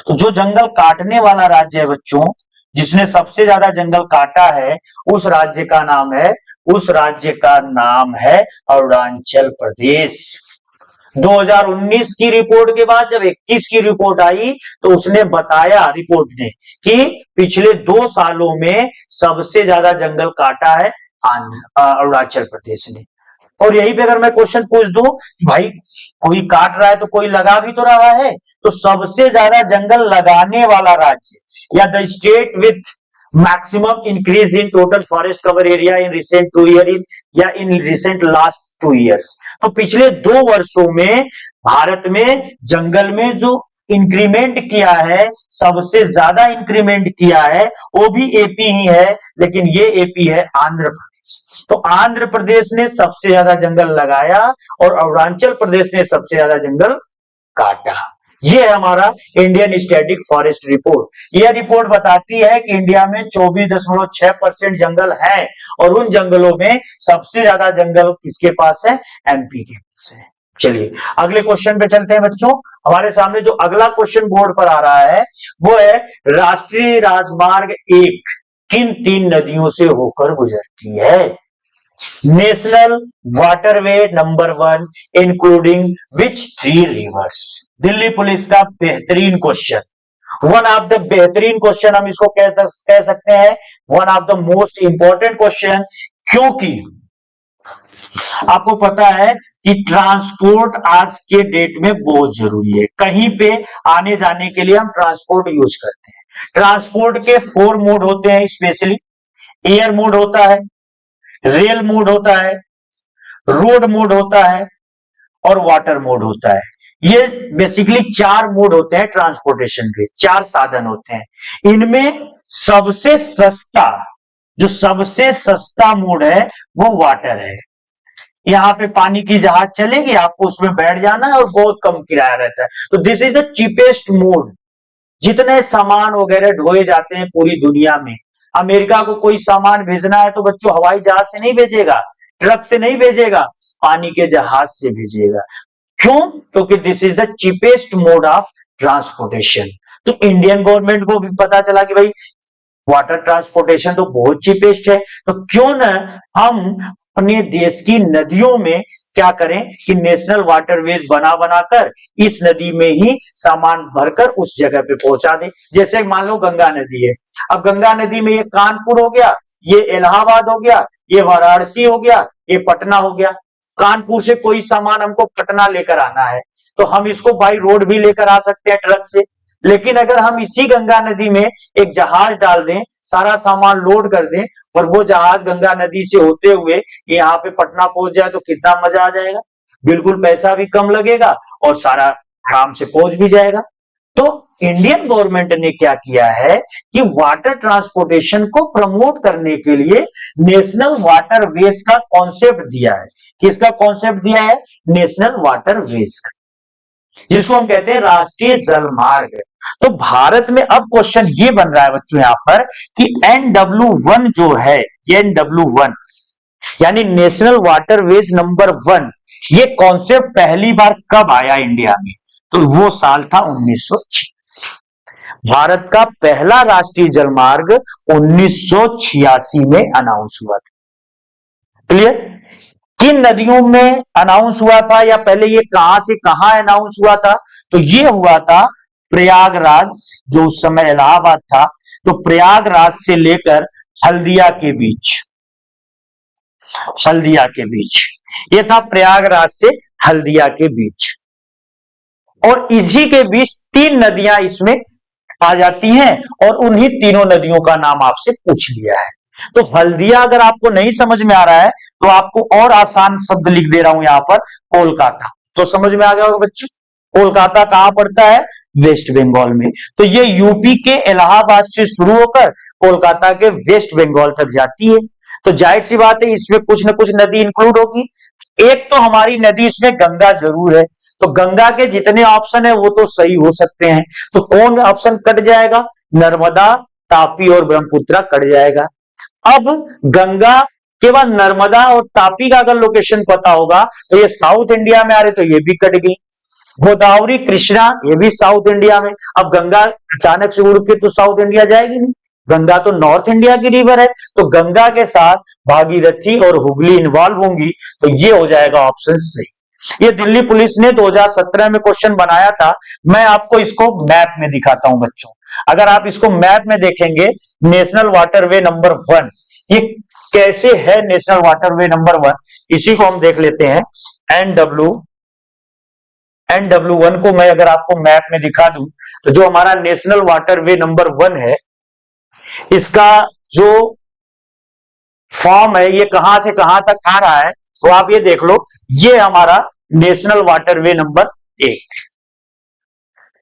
तो जो जंगल काटने वाला राज्य है बच्चों, जिसने सबसे ज्यादा जंगल काटा है, उस राज्य का नाम है अरुणाचल प्रदेश। 2019 की रिपोर्ट के बाद जब 21 की रिपोर्ट आई तो उसने बताया, रिपोर्ट ने, कि पिछले 2 सालों में सबसे ज्यादा जंगल काटा है अरुणाचल प्रदेश ने। और यही पे अगर मैं क्वेश्चन पूछ दूं भाई कोई काट रहा है तो कोई लगा भी तो रहा है, तो सबसे ज्यादा जंगल लगाने वाला राज्य या the state with maximum increase in total forest cover area in recent 2 year या इन रिसेंट लास्ट 2 ईयर्स। तो पिछले 2 वर्षों में भारत में जंगल में जो इंक्रीमेंट किया है, सबसे ज्यादा इंक्रीमेंट किया है, वो भी एपी ही है, लेकिन ये एपी है आंध्र प्रदेश। तो आंध्र प्रदेश ने सबसे ज्यादा जंगल लगाया और अरुणाचल प्रदेश ने सबसे ज्यादा जंगल काटा। ये है हमारा इंडियन स्टैटिक फॉरेस्ट रिपोर्ट। यह रिपोर्ट बताती है कि इंडिया में 24.6% जंगल है, और उन जंगलों में सबसे ज्यादा जंगल किसके पास है? एमपी के पास है। चलिए अगले क्वेश्चन पे चलते हैं बच्चों। हमारे सामने जो अगला क्वेश्चन बोर्ड पर आ रहा है वो है राष्ट्रीय राजमार्ग 1 किन 3 नदियों से होकर गुजरती है? नेशनल वाटरवे नंबर 1 इंक्लूडिंग विच 3 रिवर्स? दिल्ली पुलिस का बेहतरीन क्वेश्चन, वन ऑफ द बेहतरीन क्वेश्चन हम इसको कह सकते हैं, one of the most important question, क्योंकि आपको पता है कि ट्रांसपोर्ट आज के डेट में बहुत जरूरी है। कहीं पे आने जाने के लिए हम ट्रांसपोर्ट यूज करते हैं। ट्रांसपोर्ट के 4 मोड होते हैं, स्पेशली एयर मोड होता है, रेल मोड होता है, रोड मोड होता है और वाटर मोड होता है। ये बेसिकली 4 मोड होते हैं ट्रांसपोर्टेशन के, 4 साधन होते हैं। इनमें सबसे सस्ता मोड है वो वाटर है। यहाँ पे पानी की जहाज चलेगी, आपको उसमें बैठ जाना है और बहुत कम किराया रहता है। तो this is the cheapest mode. जितने सामान वगैरह ढोए जाते हैं पूरी दुनिया में, अमेरिका को कोई सामान भेजना है तो बच्चों हवाई जहाज से नहीं भेजेगा, ट्रक से नहीं भेजेगा, पानी के जहाज से भेजेगा। क्यों? क्योंकि this is the cheapest mode of transportation. तो इंडियन गवर्नमेंट को भी पता चला कि भाई वाटर ट्रांसपोर्टेशन तो बहुत चीपेस्ट है, तो क्यों ना हम अपने देश की नदियों में क्या करें कि नेशनल वाटरवेज बना बनाकर इस नदी में ही सामान भरकर उस जगह पे पहुंचा दे। जैसे मान लो गंगा नदी है, अब गंगा नदी में ये कानपुर हो गया, ये इलाहाबाद हो गया, ये वाराणसी हो गया, ये पटना हो गया। कानपुर से कोई सामान हमको पटना लेकर आना है तो हम इसको बाई रोड भी लेकर आ सकते हैं ट्रक से, लेकिन अगर हम इसी गंगा नदी में एक जहाज डाल दें, सारा सामान लोड कर दें और वो जहाज गंगा नदी से होते हुए यहाँ पे पटना पहुंच जाए तो कितना मजा आ जाएगा। बिल्कुल पैसा भी कम लगेगा और सारा आराम से पहुंच भी जाएगा। तो इंडियन गवर्नमेंट ने क्या किया है कि वाटर ट्रांसपोर्टेशन को प्रमोट करने के लिए नेशनल वाटर वेज का कॉन्सेप्ट दिया है। किसका कॉन्सेप्ट दिया है? नेशनल वाटर वेज का, जिसको हम कहते हैं राष्ट्रीय जल मार्ग। तो भारत में अब क्वेश्चन ये बन रहा है बच्चों यहां पर कि NW1 जो है, NW1 यानी नेशनल वाटरवेज नंबर 1, ये कॉन्सेप्ट पहली बार कब आया इंडिया में? तो वो साल था 1986। भारत का पहला राष्ट्रीय जल मार्ग 1986 में अनाउंस हुआ था। क्लियर? किन नदियों में अनाउंस हुआ था या पहले ये कहां से कहां अनाउंस हुआ था? तो ये हुआ था प्रयागराज, जो उस समय इलाहाबाद था, तो प्रयागराज से लेकर हल्दिया के बीच, ये था प्रयागराज से हल्दिया के बीच। और इसी के बीच 3 नदियां इसमें आ जाती हैं और उन्हीं तीनों नदियों का नाम आपसे पूछ लिया है। तो हल्दिया अगर आपको नहीं समझ में आ रहा है तो आपको और आसान शब्द लिख दे रहा हूं यहां पर, कोलकाता। तो समझ में आ गया होगा बच्चों, कोलकाता कहां पड़ता है? वेस्ट बंगाल में। तो ये यूपी के इलाहाबाद से शुरू होकर कोलकाता के वेस्ट बंगाल तक जाती है। तो जाहिर सी बात है इसमें कुछ न कुछ नदी इंक्लूड होगी। एक तो हमारी नदी इसमें गंगा जरूर है, तो गंगा के जितने ऑप्शन है वो तो सही हो सकते हैं। तो कौन ऑप्शन कट जाएगा? नर्मदा, तापी और ब्रह्मपुत्रा कट जाएगा। अब गंगा के बाद नर्मदा और तापी का अगर लोकेशन पता होगा तो ये साउथ इंडिया में आ रहे, तो ये भी कट गई। गोदावरी, कृष्णा, ये भी साउथ इंडिया में। अब गंगा अचानक से उड़ के तो साउथ इंडिया जाएगी नहीं, गंगा तो नॉर्थ इंडिया की रिवर है, तो गंगा के साथ भागीरथी और हुगली इन्वॉल्व होंगी, तो ये हो जाएगा ऑप्शन सही। ये दिल्ली पुलिस ने 2017 में क्वेश्चन बनाया था। मैं आपको इसको मैप में दिखाता हूं बच्चों। अगर आप इसको मैप में देखेंगे, नेशनल वाटरवे नंबर 1, ये कैसे है नेशनल वाटरवे नंबर 1, इसी को हम देख लेते हैं। NW1 को मैं अगर आपको मैप में दिखा दूं तो जो हमारा नेशनल वाटरवे नंबर 1 है, इसका जो फॉर्म है ये कहां से कहां तक आ रहा है, तो आप ये देख लो। ये हमारा नेशनल वाटरवे नंबर 1,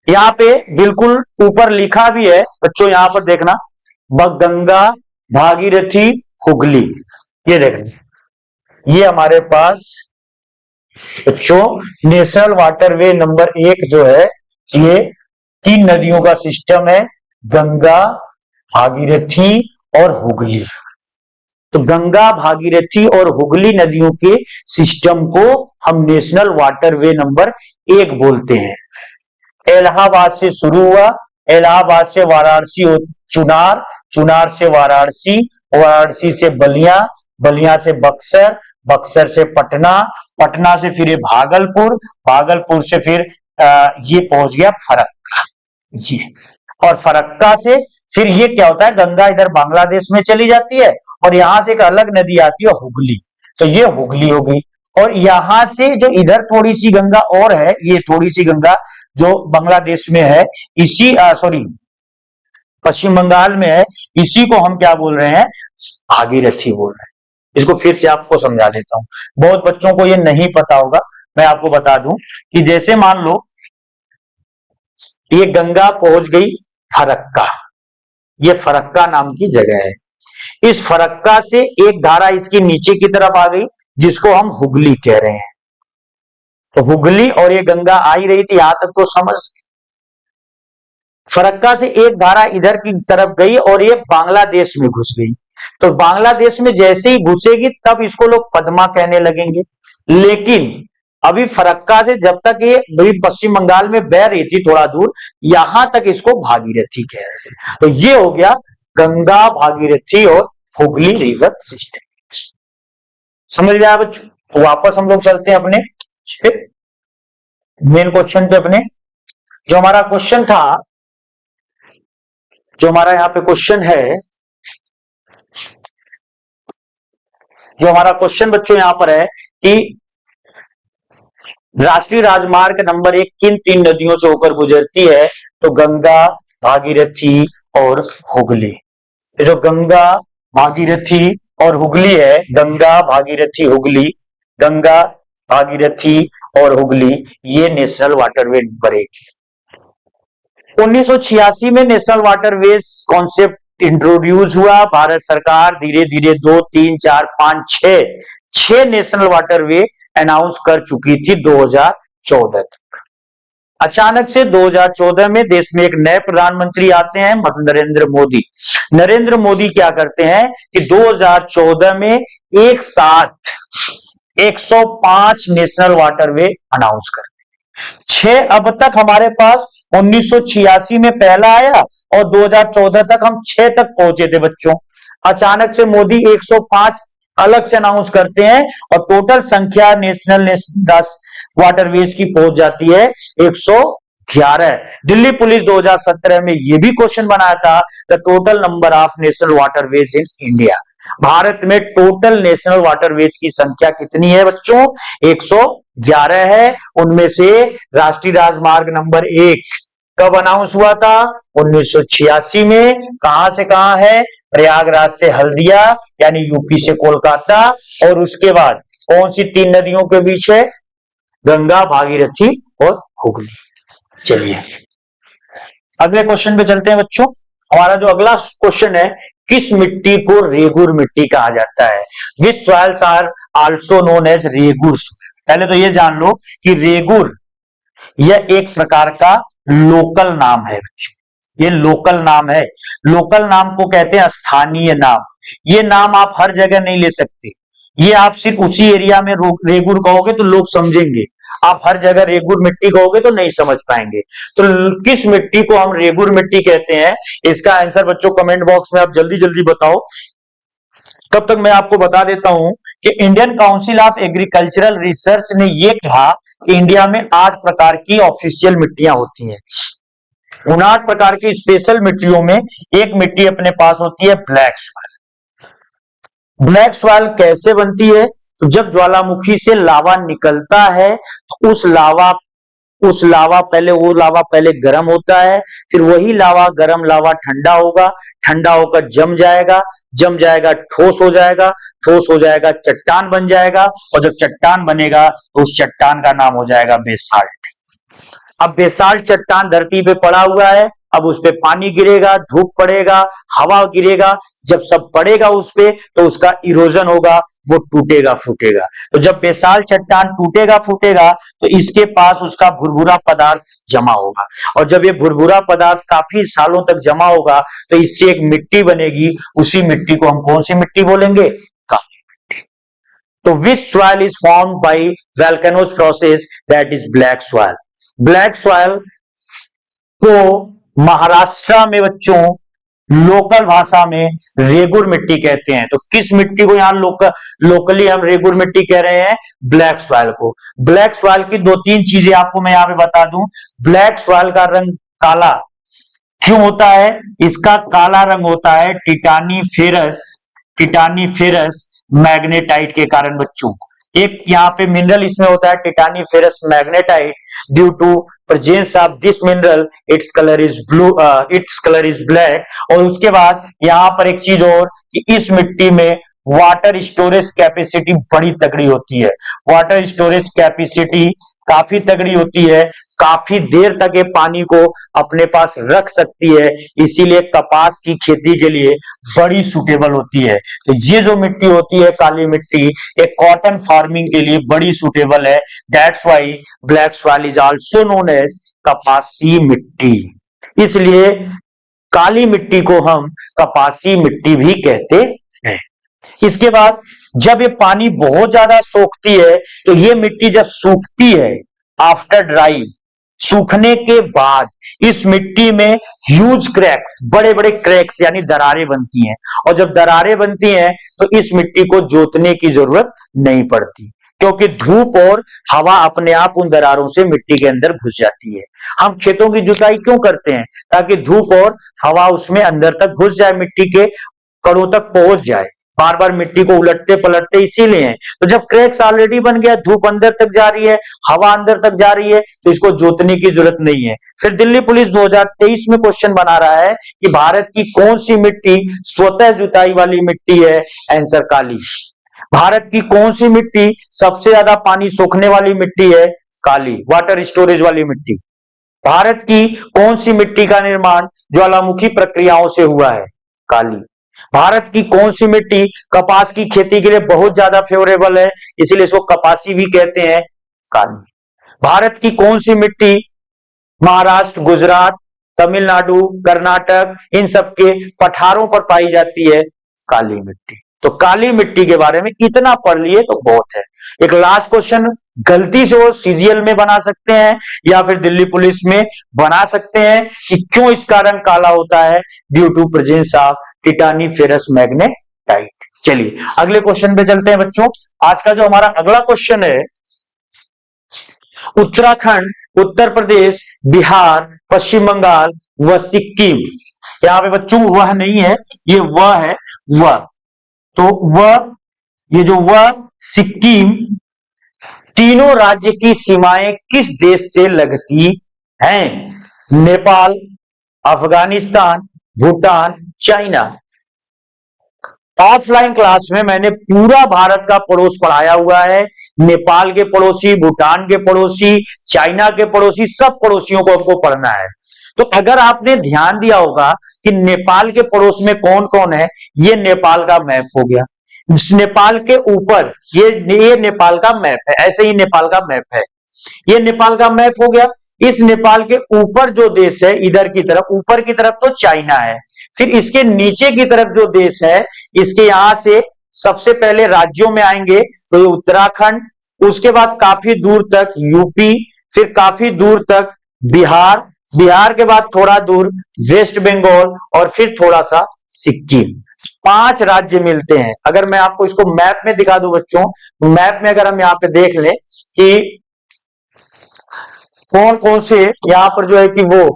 यहां पे बिल्कुल ऊपर लिखा भी है बच्चों, यहां पर देखना, गंगा, भागीरथी, हुगली। ये देखना, ये हमारे पास बच्चों नेशनल वाटरवे नंबर 1 जो है, ये 3 नदियों का सिस्टम है, गंगा, भागीरथी और हुगली। तो गंगा, भागीरथी और हुगली नदियों के सिस्टम को हम नेशनल वाटरवे नंबर 1 बोलते हैं। इलाहाबाद से शुरू हुआ, इलाहाबाद से वाराणसी, चुनार, चुनार से वाराणसी, वाराणसी से बलिया, बलिया से बक्सर, बक्सर से पटना, पटना से फिर ये भागलपुर, भागलपुर से फिर ये पहुंच गया फरक्का। ये और फरक्का से फिर ये क्या होता है, गंगा इधर बांग्लादेश में चली जाती है और यहां से एक अलग नदी आती है हुगली, तो ये हुगली होगी। और यहां से जो इधर थोड़ी सी गंगा और है, ये थोड़ी सी गंगा जो बांग्लादेश में है, इसी सॉरी पश्चिम बंगाल में है, इसी को हम क्या बोल रहे हैं, भागीरथी बोल रहे हैं। इसको फिर से आपको समझा देता हूं, बहुत बच्चों को ये नहीं पता होगा, मैं आपको बता दूं कि जैसे मान लो ये गंगा पहुंच गई फरक्का, ये फरक्का नाम की जगह है। इस फरक्का से एक धारा इसकी नीचे की तरफ आ गई जिसको हम हुगली कह रहे हैं। तो हुगली और ये गंगा आ ही रही थी, यहां तक तो समझ। फरक्का से एक धारा इधर की तरफ गई और ये बांग्लादेश में घुस गई। तो बांग्लादेश में जैसे ही घुसेगी तब इसको लोग पद्मा कहने लगेंगे। लेकिन अभी फरक्का से जब तक ये पश्चिम बंगाल में बह रही थी थोड़ा दूर, यहां तक इसको भागीरथी कह रहे थे। तो ये हो गया गंगा, भागीरथी और हुगली रिवर सिस्टम। समझ गया बच्चों? तो वापस हम लोग चलते हैं अपने मेन क्वेश्चन पे अपने। जो हमारा क्वेश्चन था, जो हमारा यहाँ पे क्वेश्चन है, जो हमारा क्वेश्चन बच्चों यहां पर है कि राष्ट्रीय राजमार्ग नंबर 1 किन 3 नदियों से होकर गुजरती है? तो गंगा, भागीरथी और हुगली। जो गंगा, भागीरथी और हुगली है, गंगा, भागीरथी, हुगली, गंगा, भागीरथी और हुगली, ये नेशनल वाटरवे नंबर 1। 1986 में नेशनल वाटरवेज कॉन्सेप्ट इंट्रोड्यूस हुआ। भारत सरकार धीरे धीरे 2, 3, 4, 5, 6 नेशनल वाटरवे अनाउंस कर चुकी थी 2014 तक। अचानक से 2014 में देश में एक नए प्रधानमंत्री आते हैं, नरेंद्र मोदी। नरेंद्र मोदी क्या करते हैं कि 2014 में एक साथ 105 नेशनल वाटरवे अनाउंस करते हैं। 6 अब तक हमारे पास 1986 में पहला आया और 2014 तक हम 6 तक पहुंचे थे बच्चों। अचानक से मोदी 105 अलग से अनाउंस करते हैं और टोटल संख्या नेशनल वाटरवेज की पहुंच जाती है 111। दिल्ली पुलिस 2017 में यह भी क्वेश्चन बनाया था, the total number of national waterways in India. Bharat में टोटल नेशनल वाटरवेज की संख्या कितनी है बच्चों? 111 है। उनमें से राष्ट्रीय राजमार्ग नंबर 1 कब अनाउंस हुआ था? 1986 में। कहां से कहां है? प्रयागराज से हल्दिया यानी यूपी से कोलकाता। और उसके बाद कौन सी 3 नदियों के बीच है? गंगा, भागीरथी और हुगली। चलिए अगले क्वेश्चन पे चलते हैं बच्चों। हमारा जो अगला क्वेश्चन है, किस मिट्टी को रेगुर मिट्टी कहा जाता है? Which soils are also known as regur soil. पहले तो ये जान लो कि रेगुर यह एक प्रकार का लोकल नाम है बच्चों। ये लोकल नाम है। लोकल नाम को कहते हैं स्थानीय नाम। ये नाम आप हर जगह नहीं ले सकते। ये आप सिर्फ उसी एरिया में रेगुर कहोगे तो लोग समझेंगे। आप हर जगह रेगुर मिट्टी कहोगे तो नहीं समझ पाएंगे। तो किस मिट्टी को हम रेगुर मिट्टी कहते हैं? इसका आंसर बच्चों कमेंट बॉक्स में आप जल्दी जल्दी बताओ। तब तक मैं आपको बता देता हूं कि Indian council of agricultural research ने यह कहा कि इंडिया में 8 प्रकार की ऑफिशियल मिट्टियां होती हैं। उन 8 प्रकार की स्पेशल मिट्टियों में एक मिट्टी अपने पास होती है ब्लैक सॉइल। ब्लैक सॉइल कैसे बनती है? तो जब ज्वालामुखी से लावा निकलता है तो उस लावा पहले गर्म होता है, फिर वही गर्म लावा ठंडा होगा, ठंडा होकर जम जाएगा ठोस हो जाएगा चट्टान बन जाएगा। और जब चट्टान बनेगा तो उस चट्टान का नाम हो जाएगा बेसाल्ट। अब बेसाल्ट चट्टान धरती पे पड़ा हुआ है, अब उस पे पानी गिरेगा, धूप पड़ेगा, हवा गिरेगा, जब सब पड़ेगा उस पे तो उसका इरोजन होगा, वो टूटेगा फूटेगा। तो जब बेसाल्ट चट्टान टूटेगा फूटेगा तो इसके पास उसका भुरभुरा पदार्थ जमा होगा, और जब ये भुरभुरा पदार्थ काफी सालों तक जमा होगा तो इससे एक मिट्टी बनेगी। उसी मिट्टी को हम कौन सी मिट्टी बोलेंगे? काली मिट्टी। तो विच soil is formed by volcanoes process? That is black soil. Black soil को महाराष्ट्र में बच्चों लोकल भाषा में रेगुर मिट्टी कहते हैं। तो किस मिट्टी को यहाँ लोकली हम रेगुर मिट्टी कह रहे हैं? ब्लैक सॉइल को। ब्लैक सॉइल की दो तीन चीजें आपको मैं यहाँ पे बता दूं। ब्लैक सॉइल का रंग काला क्यों होता है? इसका काला रंग होता है टिटानीफेरस मैग्नेटाइट के कारण बच्चों। एक यहाँ पे मिनरल इसमें होता है titaniferous magnetite. Due to presence of this mineral its colour is black. और उसके बाद यहाँ पर एक चीज और कि इस मिट्टी में वाटर स्टोरेज कैपेसिटी बड़ी तगड़ी होती है। वाटर स्टोरेज कैपेसिटी काफी तगड़ी होती है, काफी देर तक ये पानी को अपने पास रख सकती है, इसीलिए कपास की खेती के लिए बड़ी सुटेबल होती है। तो ये जो मिट्टी होती है काली मिट्टी, एक कॉटन फार्मिंग के लिए बड़ी सुटेबल है। That's why black soil is also known as कपासी मिट्टी। इसलिए काली मिट्टी को हम कपासी मिट्टी भी कहते हैं। इसके बाद जब ये पानी बहुत ज्यादा सोखती है तो ये मिट्टी जब सूखती है, आफ्टर ड्राई, सूखने के बाद इस मिट्टी में ह्यूज क्रैक्स, बड़े बड़े क्रैक्स यानी दरारें बनती हैं। और जब दरारें बनती हैं तो इस मिट्टी को जोतने की जरूरत नहीं पड़ती, क्योंकि धूप और हवा अपने आप उन दरारों से मिट्टी के अंदर घुस जाती है। हम खेतों की जुताई क्यों करते हैं? ताकि धूप और हवा उसमें अंदर तक घुस जाए, मिट्टी के कड़ों तक पहुंच जाए। बार बार मिट्टी को उलटते पलटते इसीलिए हैं। तो जब क्रैक्स ऑलरेडी बन गया, धूप अंदर तक जा रही है, हवा अंदर तक जा रही है, तो इसको जोतने की जरूरत नहीं है। फिर दिल्ली पुलिस 2023 में क्वेश्चन बना रहा है कि भारत की कौन सी मिट्टी स्वतः जुताई वाली मिट्टी है? आंसर काली। भारत की कौन सी मिट्टी सबसे ज्यादा पानी सोखने वाली मिट्टी है? काली, वाटर स्टोरेज वाली मिट्टी। भारत की कौन सी मिट्टी का निर्माण ज्वालामुखी प्रक्रियाओं से हुआ है? काली। भारत की कौन सी मिट्टी कपास की खेती के लिए बहुत ज्यादा फेवरेबल है, इसीलिए इसको कपासी भी कहते हैं? काली। भारत की कौन सी मिट्टी महाराष्ट्र, गुजरात, तमिलनाडु, कर्नाटक इन सब के पठारों पर पाई जाती है? काली मिट्टी। तो काली मिट्टी के बारे में इतना पढ़ लिए तो बहुत है। एक लास्ट क्वेश्चन गलती से वो सीजीएल में बना सकते हैं या फिर दिल्ली पुलिस में बना सकते हैं कि क्यों इसका रंग काला होता है? Due to presence of titaniferous magnetite. चलिए अगले क्वेश्चन पे चलते हैं बच्चों। आज का जो हमारा अगला क्वेश्चन है, उत्तराखंड, उत्तर प्रदेश, बिहार, पश्चिम बंगाल व सिक्किम। यहां पे बच्चों वह नहीं है, ये वह है, वह। तो वह, ये जो वह, सिक्किम, तीनों राज्य की सीमाएं किस देश से लगती हैं? Nepal, Afghanistan, Bhutan, China. Offline class में मैंने पूरा भारत का पड़ोस पढ़ाया हुआ है। नेपाल के पड़ोसी, भूटान के पड़ोसी, चाइना के पड़ोसी, सब पड़ोसियों को आपको पढ़ना है। तो अगर आपने ध्यान दिया होगा कि नेपाल के पड़ोस में कौन कौन है, ये नेपाल का मैप हो गया। नेपाल के ऊपर ये नेपाल का मैप है, ऐसे ही नेपाल का मैप है, ये नेपाल का मैप हो गया। इस नेपाल के ऊपर जो देश है, इधर की तरफ, ऊपर की तरफ तो चाइना है। फिर इसके नीचे की तरफ जो देश है, इसके यहां से सबसे पहले राज्यों में आएंगे तो ये उत्तराखंड, उसके बाद काफी दूर तक यूपी, फिर काफी दूर तक बिहार, बिहार के बाद थोड़ा दूर वेस्ट बंगाल और फिर थोड़ा सा सिक्किम। 5 राज्य मिलते हैं। अगर मैं आपको इसको मैप में दिखा दूं बच्चों, तो मैप में अगर हम यहाँ पे देख लें कि कौन कौन से यहां पर जो है कि वो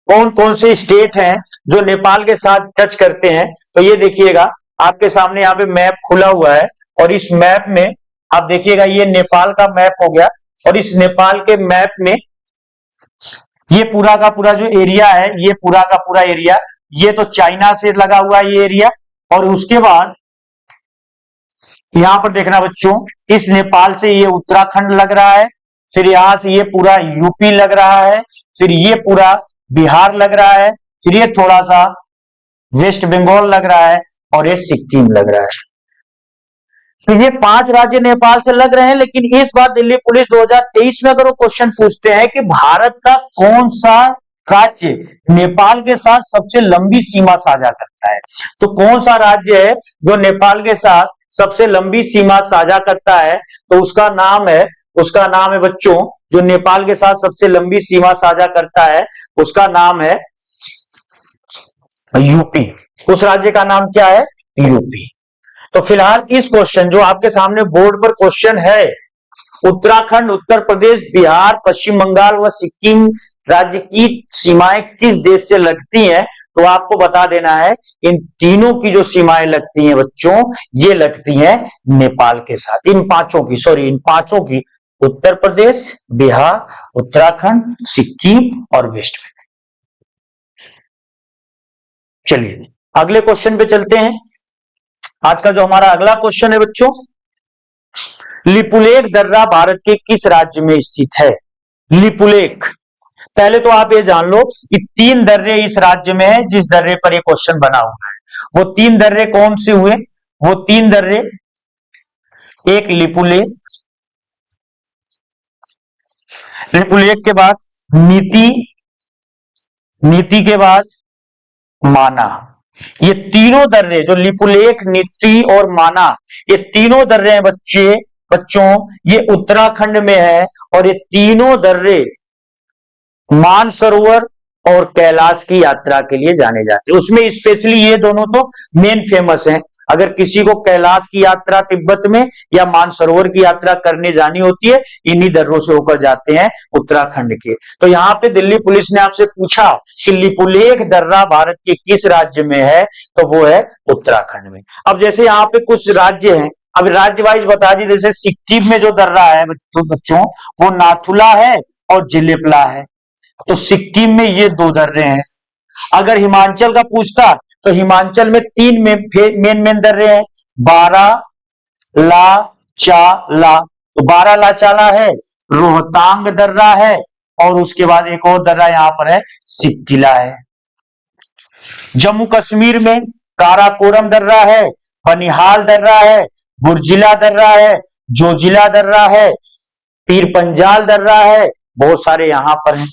कौन कौन से स्टेट हैं जो नेपाल के साथ टच करते हैं, तो ये देखिएगा आपके सामने यहाँ पे मैप खुला हुआ है। और इस मैप में आप देखिएगा ये नेपाल का मैप हो गया। और इस नेपाल के मैप में ये पूरा का पूरा जो एरिया है, ये पूरा का पूरा एरिया, ये तो चाइना से लगा हुआ है ये एरिया। और उसके बाद यहां पर देखना बच्चों, इस नेपाल से ये उत्तराखंड लग रहा है, फिर यहां से ये पूरा यूपी लग रहा है, फिर ये पूरा बिहार लग रहा है, फिर ये थोड़ा सा वेस्ट बंगाल लग रहा है और ये सिक्किम लग रहा है। तो ये 5 राज्य नेपाल से लग रहे हैं। लेकिन इस बार दिल्ली पुलिस 2023 में अगर वो क्वेश्चन पूछते हैं कि भारत का कौन सा राज्य नेपाल के साथ सबसे लंबी सीमा साझा करता है, तो कौन सा राज्य है जो नेपाल के साथ सबसे लंबी सीमा साझा करता है, तो उसका नाम है बच्चों जो नेपाल के साथ सबसे लंबी सीमा साझा करता है उसका नाम है यूपी। उस राज्य का नाम क्या है? यूपी। तो फिलहाल इस क्वेश्चन जो आपके सामने बोर्ड पर क्वेश्चन है, उत्तराखंड, उत्तर प्रदेश, बिहार, पश्चिम बंगाल व सिक्किम राज्य की सीमाएं किस देश से लगती हैं, तो आपको बता देना है इन तीनों की जो सीमाएं लगती हैं बच्चों, ये लगती हैं नेपाल के साथ। इन पांचों की उत्तर प्रदेश, बिहार, उत्तराखंड, सिक्किम और वेस्ट बंगाल। चलिए अगले क्वेश्चन पे चलते हैं। आज का जो हमारा अगला क्वेश्चन है बच्चों, लिपुलेख दर्रा भारत के किस राज्य में स्थित है? लिपुलेख, पहले तो आप ये जान लो कि 3 दर्रे इस राज्य में है जिस दर्रे पर ये क्वेश्चन बना हुआ है। वो 3 दर्रे कौन से हुए? वो 3 दर्रे, एक लिपुलेख, लिपुलेख के बाद नीति, नीति के बाद माना। ये तीनों दर्रे जो लिपुलेख, नीति और माना, ये तीनों दर्रे हैं बच्चों ये उत्तराखंड में है और ये तीनों दर्रे मानसरोवर और कैलाश की यात्रा के लिए जाने जाते हैं। उसमें स्पेशली ये दोनों तो मेन फेमस हैं। अगर किसी को कैलाश की यात्रा तिब्बत में या मानसरोवर की यात्रा करने जानी होती है, इन्हीं दर्रों से होकर जाते हैं उत्तराखंड के। तो यहाँ पे दिल्ली पुलिस ने आपसे पूछा कि लिपुलेख दर्रा भारत के किस राज्य में है, तो वो है उत्तराखंड में। अब जैसे यहाँ पे कुछ राज्य हैं, अब राज्य वाइज बता दी। जैसे सिक्किम में जो दर्रा है बच्चों वो नाथुला है और जिलेपला है। तो सिक्किम में ये 2 दर्रे हैं। अगर हिमाचल का पूछता तो हिमाचल में 3 मेन दर्रे हैं, बारा ला चाला। तो बारा ला चाला है, रोहतांग दर्रा है और उसके बाद एक और दर्रा यहां पर है सिक्किला है। जम्मू कश्मीर में काराकोरम दर्रा है, बनिहाल दर्रा है, बुर्जिला दर्रा है, जोजिला दर्रा है, पीर पंजाल दर्रा है, बहुत सारे यहां पर हैं।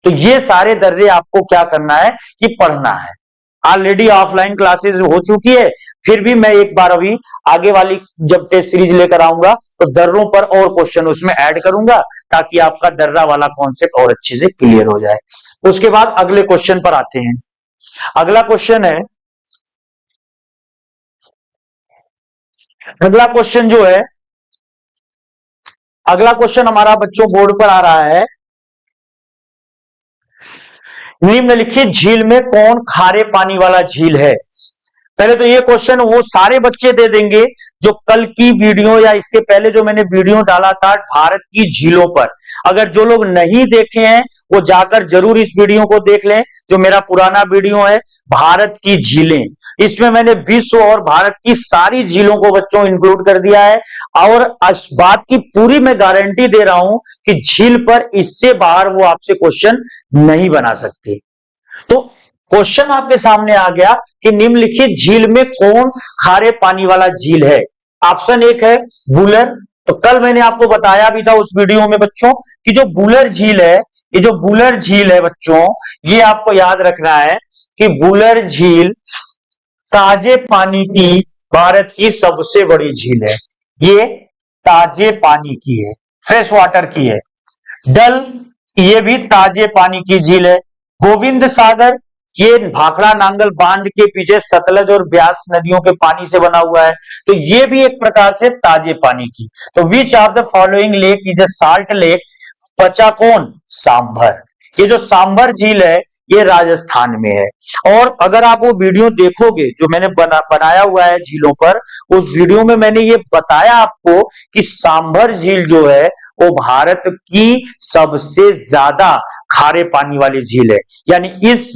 तो ये सारे दर्रे आपको क्या करना है कि पढ़ना है। ऑलरेडी ऑफलाइन क्लासेस हो चुकी है, फिर भी मैं एक बार अभी आगे वाली जब टेस्ट सीरीज लेकर आऊंगा तो दर्रों पर और क्वेश्चन उसमें ऐड करूंगा ताकि आपका दर्रा वाला कॉन्सेप्ट और अच्छे से क्लियर हो जाए। उसके बाद अगले क्वेश्चन पर आते हैं। अगला क्वेश्चन है, अगला क्वेश्चन जो है, अगला क्वेश्चन हमारा बच्चों बोर्ड पर आ रहा है, निम्नलिखित झील में कौन खारे पानी वाला झील है? पहले तो ये क्वेश्चन वो सारे बच्चे दे देंगे जो कल की वीडियो या इसके पहले जो मैंने वीडियो डाला था भारत की झीलों पर। अगर जो लोग नहीं देखे हैं वो जाकर जरूर इस वीडियो को देख लें, जो मेरा पुराना वीडियो है भारत की झीलें। इसमें मैंने विश्व और भारत की सारी झीलों को बच्चों इंक्लूड कर दिया है और इस बात की पूरी मैं गारंटी दे रहा हूं कि झील पर इससे बाहर वो आपसे क्वेश्चन नहीं बना सकते। तो क्वेश्चन आपके सामने आ गया कि निम्नलिखित झील में कौन खारे पानी वाला झील है? ऑप्शन 1 है बुलर। तो कल मैंने आपको बताया भी था उस वीडियो में बच्चों कि जो बुलर झील है, ये जो बुलर झील है बच्चों, ये आपको याद रखना है कि बुलर झील ताजे पानी की भारत की सबसे बड़ी झील है। ये ताजे पानी की है, फ्रेश वाटर की है। डल, ये भी ताजे पानी की झील है। गोविंद सागर, ये भाखड़ा नांगल बांध के पीछे सतलज और ब्यास नदियों के पानी से बना हुआ है, तो ये भी एक प्रकार से ताजे पानी की। तो which of the following lake is a salt lake? बचा कौन? सांभर। ये जो सांभर झील है ये राजस्थान में है। और अगर आप वो वीडियो देखोगे जो मैंने बनाया हुआ है झीलों पर, उस वीडियो में मैंने ये बताया आपको कि सांभर झील जो है वो भारत की सबसे ज्यादा खारे पानी वाली झील है। यानी इस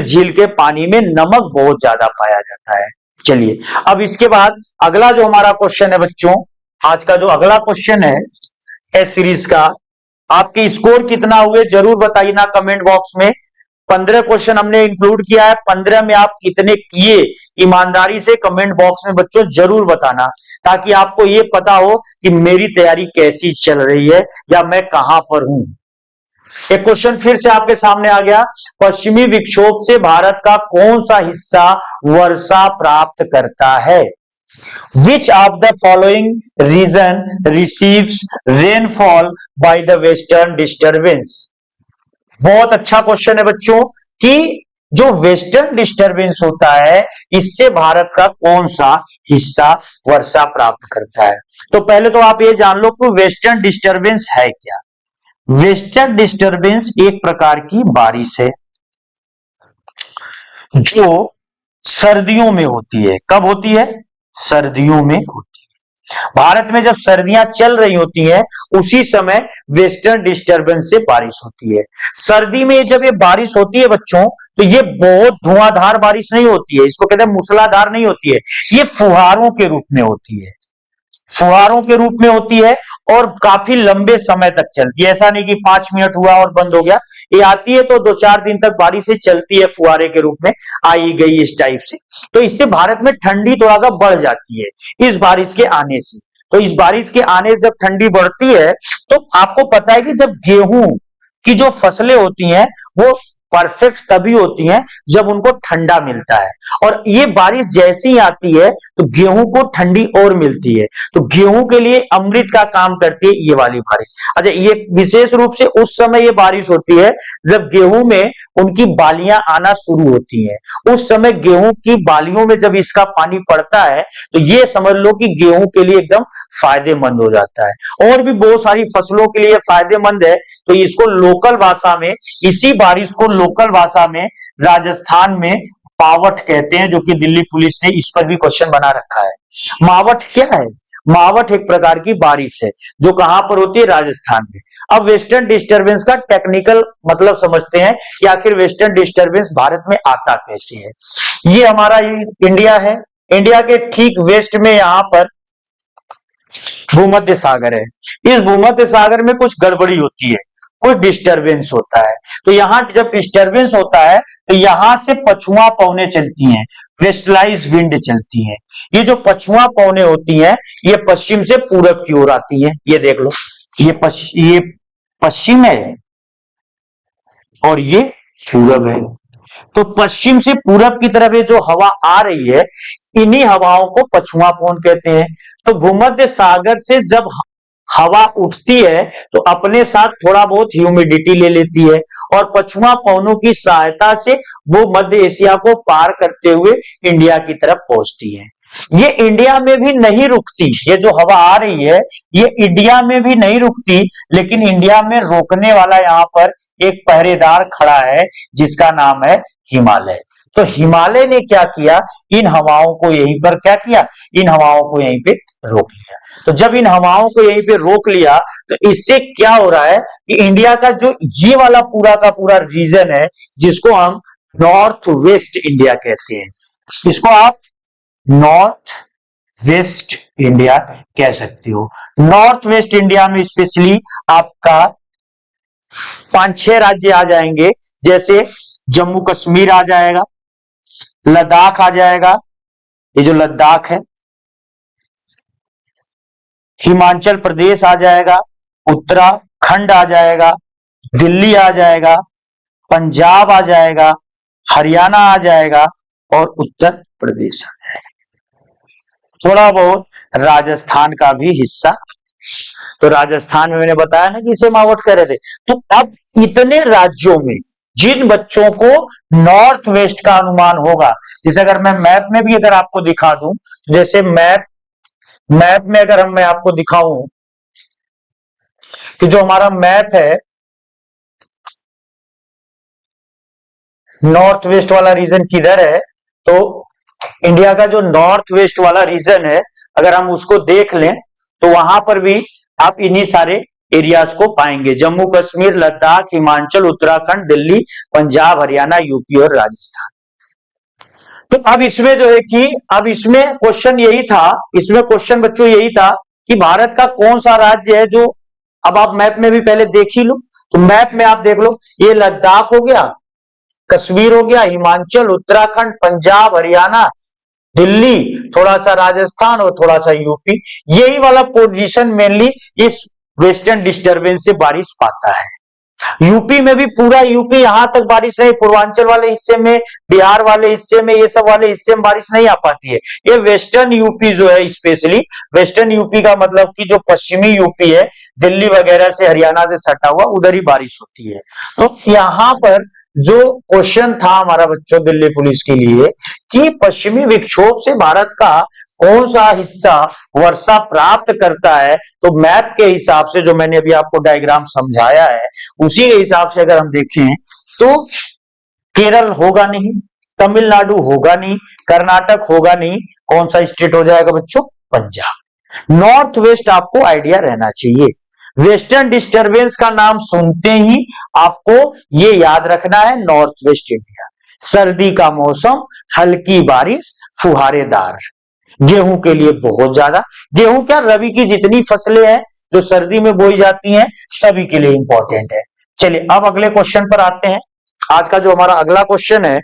झील के पानी में नमक बहुत ज्यादा पाया जाता है। चलिए अब इसके बाद अगला जो हमारा क्वेश्चन है बच्चों, आज का जो अगला क्वेश्चन है इस सीरीज का, आपके स्कोर कितना हुए जरूर बताइए ना कमेंट बॉक्स में। 15 क्वेश्चन हमने इंक्लूड किया है, 15 में आप कितने किए ईमानदारी से कमेंट बॉक्स में बच्चों जरूर बताना, ताकि आपको ये पता हो कि मेरी तैयारी कैसी चल रही है या मैं कहां पर हूं। एक क्वेश्चन फिर से आपके सामने आ गया, पश्चिमी विक्षोभ से भारत का कौन सा हिस्सा वर्षा प्राप्त करता है? Which of the following region receives rainfall by the western disturbance? बहुत अच्छा क्वेश्चन है बच्चों कि जो वेस्टर्न डिस्टरबेंस होता है इससे भारत का कौन सा हिस्सा वर्षा प्राप्त करता है। तो पहले तो आप ये जान लो कि वेस्टर्न डिस्टरबेंस है क्या। वेस्टर्न डिस्टरबेंस एक प्रकार की बारिश है जो सर्दियों में होती है। कब होती है? सर्दियों में होती है। भारत में जब सर्दियां चल रही होती हैं उसी समय वेस्टर्न डिस्टरबेंस से बारिश होती है। सर्दी में जब ये बारिश होती है बच्चों तो ये बहुत धुआंधार बारिश नहीं होती है, इसको कहते हैं मूसलाधार नहीं होती है, ये फुहारों के रूप में होती है। फुहारों के रूप में होती है और काफी लंबे समय तक चलती है। ऐसा नहीं कि 5 मिनट हुआ और बंद हो गया, ये आती है तो 2-4 दिन तक बारिश चलती है फुहारे के रूप में आई गई इस टाइप से। तो इससे भारत में ठंडी थोड़ा सा बढ़ जाती है इस बारिश के आने से। तो इस बारिश के आने से जब ठंडी बढ़ती है तो आपको पता है कि जब गेहूं की जो फसलें होती हैं वो परफेक्ट तभी होती हैं जब उनको ठंडा मिलता है, और ये बारिश जैसी ही आती है तो गेहूं को ठंडी और मिलती है, तो गेहूं के लिए अमृत का काम करती है ये वाली बारिश। अच्छा, ये विशेष रूप से उस समय ये बारिश होती है जब गेहूं में उनकी बालियां आना शुरू होती हैं। उस समय गेहूं की बालियों में जब इसका पानी पड़ता है तो ये समझ लो कि गेहूं के लिए एकदम फायदेमंद हो जाता है। और भी बहुत सारी फसलों के लिए फायदेमंद है। तो इसको लोकल भाषा में, इसी बारिश को लोकल भाषा में राजस्थान में मावठ कहते हैं, जो कि दिल्ली पुलिस ने इस पर भी क्वेश्चन बना रखा है। मावठ क्या है? मावठ एक प्रकार की बारिश है जो कहां पर होती है? राजस्थान में। अब वेस्टर्न डिस्टरबेंस का टेक्निकल मतलब समझते हैं कि आखिर वेस्टर्न डिस्टरबेंस भारत में आता कैसे है। ये हमारा इंडिया है, इंडिया के ठीक वेस्ट में यहां पर भूमध्य सागर है। इस भूमध्य सागर में कुछ गड़बड़ी होती है, कुछ डिस्टरबेंस होता है। तो यहां जब डिस्टरबेंस होता है तो यहां से पछुआ पवनें चलती हैं, वेस्टलाइज विंड चलती हैं। ये जो पछुआ पवनें होती हैं ये पश्चिम से पूरब की ओर आती हैं। ये देख लो, ये पश्चिम है और ये पूरब है। तो पश्चिम से पूरब की तरफ ये जो हवा आ रही है इन्हीं हवाओं को पछुआ पवन कहते हैं। तो भूमध्य सागर से जब हवा उठती है तो अपने साथ थोड़ा बहुत ह्यूमिडिटी ले लेती है और पछुआ पवनों की सहायता से वो मध्य एशिया को पार करते हुए इंडिया की तरफ पहुंचती है। ये इंडिया में भी नहीं रुकती, ये जो हवा आ रही है ये इंडिया में भी नहीं रुकती, लेकिन इंडिया में रोकने वाला यहाँ पर एक पहरेदार खड़ा है जिसका नाम है हिमालय। तो हिमालय ने क्या किया? इन हवाओं को यहीं पर क्या किया? इन हवाओं को यहीं पे रोक लिया। तो जब इन हवाओं को यहीं पे रोक लिया तो इससे क्या हो रहा है कि इंडिया का जो ये वाला पूरा का पूरा रीजन है जिसको हम नॉर्थ वेस्ट इंडिया कहते हैं, इसको आप नॉर्थ वेस्ट इंडिया कह सकते हो। नॉर्थ वेस्ट इंडिया में स्पेशली आपका 5-6 राज्य आ जाएंगे, जैसे जम्मू कश्मीर आ जाएगा, लद्दाख आ जाएगा, ये जो लद्दाख है, हिमाचल प्रदेश आ जाएगा, उत्तराखंड आ जाएगा, दिल्ली आ जाएगा, पंजाब आ जाएगा, हरियाणा आ जाएगा और उत्तर प्रदेश आ जाएगा। थोड़ा बहुत राजस्थान का भी हिस्सा। तो राजस्थान में मैंने बताया ना कि इसे मावठ कह रहे थे। तो अब इतने राज्यों में जिन बच्चों को नॉर्थ वेस्ट का अनुमान होगा, जैसे अगर मैं मैप में भी अगर आपको दिखा दूं, जैसे मैप में अगर मैं आपको दिखाऊं कि जो हमारा मैप है नॉर्थ वेस्ट वाला रीजन किधर है, तो इंडिया का जो नॉर्थ वेस्ट वाला रीजन है अगर हम उसको देख लें तो वहां पर भी आप इन्हीं सारे एरियाज को पाएंगे, जम्मू कश्मीर, लद्दाख, हिमाचल, उत्तराखंड, दिल्ली, पंजाब, हरियाणा, यूपी और राजस्थान। तो अब इसमें जो है कि अब इसमें क्वेश्चन यही था, इसमें क्वेश्चन बच्चों यही था कि भारत का कौन सा राज्य है जो, अब आप मैप में भी पहले देख ही लो, तो मैप में आप देख लो, ये लद्दाख हो गया, कश्मीर हो गया, हिमाचल, उत्तराखंड, पंजाब, हरियाणा, दिल्ली, थोड़ा सा राजस्थान और थोड़ा सा यूपी, यही वाला पोजीशन मेनली इस वेस्टर्न डिस्टरबेंस से बारिश पाता है। यूपी में भी पूरा यूपी यहां तक बारिश नहीं, पूर्वांचल वाले हिस्से में, बिहार वाले हिस्से में, ये सब वाले हिस्से में बारिश नहीं आ पाती है। ये वेस्टर्न यूपी जो है, स्पेशली वेस्टर्न यूपी का मतलब कि जो पश्चिमी यूपी है, दिल्ली वगैरह से, हरियाणा से सटा हुआ, उधर ही बारिश होती है। तो यहां पर जो क्वेश्चन था हमारा बच्चों दिल्ली पुलिस के लिए कि पश्चिमी विक्षोभ से भारत का कौन सा हिस्सा वर्षा प्राप्त करता है, तो मैप के हिसाब से जो मैंने अभी आपको डायग्राम समझाया है, उसी के हिसाब से अगर हम देखें तो केरल होगा नहीं, तमिलनाडु होगा नहीं, कर्नाटक होगा नहीं, कौन सा स्टेट हो जाएगा बच्चों? पंजाब। नॉर्थ वेस्ट आपको आइडिया रहना चाहिए। वेस्टर्न डिस्टर्बेंस का नाम सुनते ही आपको ये याद रखना है, नॉर्थ वेस्ट इंडिया। सर्दी का मौसम, हल्की बारिश, फुहारेदार, गेहूं के लिए बहुत ज्यादा, गेहूं क्या, रबी की जितनी फसलें हैं जो सर्दी में बोई जाती हैं सभी के लिए इंपॉर्टेंट है। चलिए अब अगले क्वेश्चन पर आते हैं। आज का जो हमारा अगला क्वेश्चन है,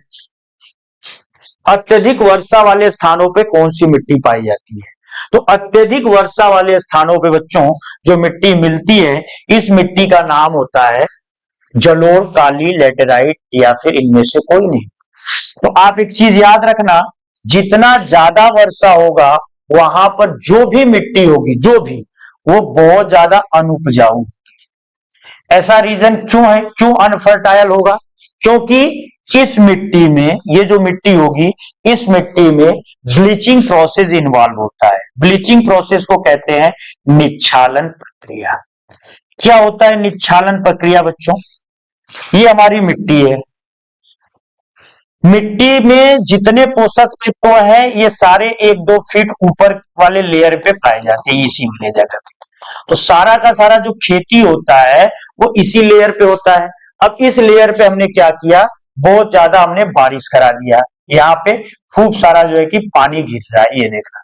अत्यधिक वर्षा वाले स्थानों पे कौन सी मिट्टी पाई जाती है? तो अत्यधिक वर्षा वाले स्थानों पे बच्चों जो मिट्टी मिलती है, इस मिट्टी का नाम होता है जलोढ़, काली, लैटेराइट या फिर इनमें से कोई नहीं। तो आप एक चीज याद रखना, जितना ज्यादा वर्षा होगा वहां पर जो भी मिट्टी होगी, जो भी, वो बहुत ज्यादा अनुपजाऊ। ऐसा रीजन क्यों है, क्यों अनफर्टाइल होगा? क्योंकि इस मिट्टी में, ये जो मिट्टी होगी, इस मिट्टी में ब्लीचिंग प्रोसेस इन्वॉल्व होता है। ब्लीचिंग प्रोसेस को कहते हैं निच्छालन प्रक्रिया। क्या होता है निच्छालन प्रक्रिया बच्चों? ये हमारी मिट्टी है, मिट्टी में जितने पोषक तत्व हैं ये सारे 1-2 फीट ऊपर वाले लेयर पे पाए जाते हैं, इसी में ले जाकर। तो सारा का सारा जो खेती होता है वो इसी लेयर पे होता है। अब इस लेयर पे हमने क्या किया, बहुत ज्यादा हमने बारिश करा दिया। यहाँ पे खूब सारा जो है कि पानी गिर रहा है, ये देखना,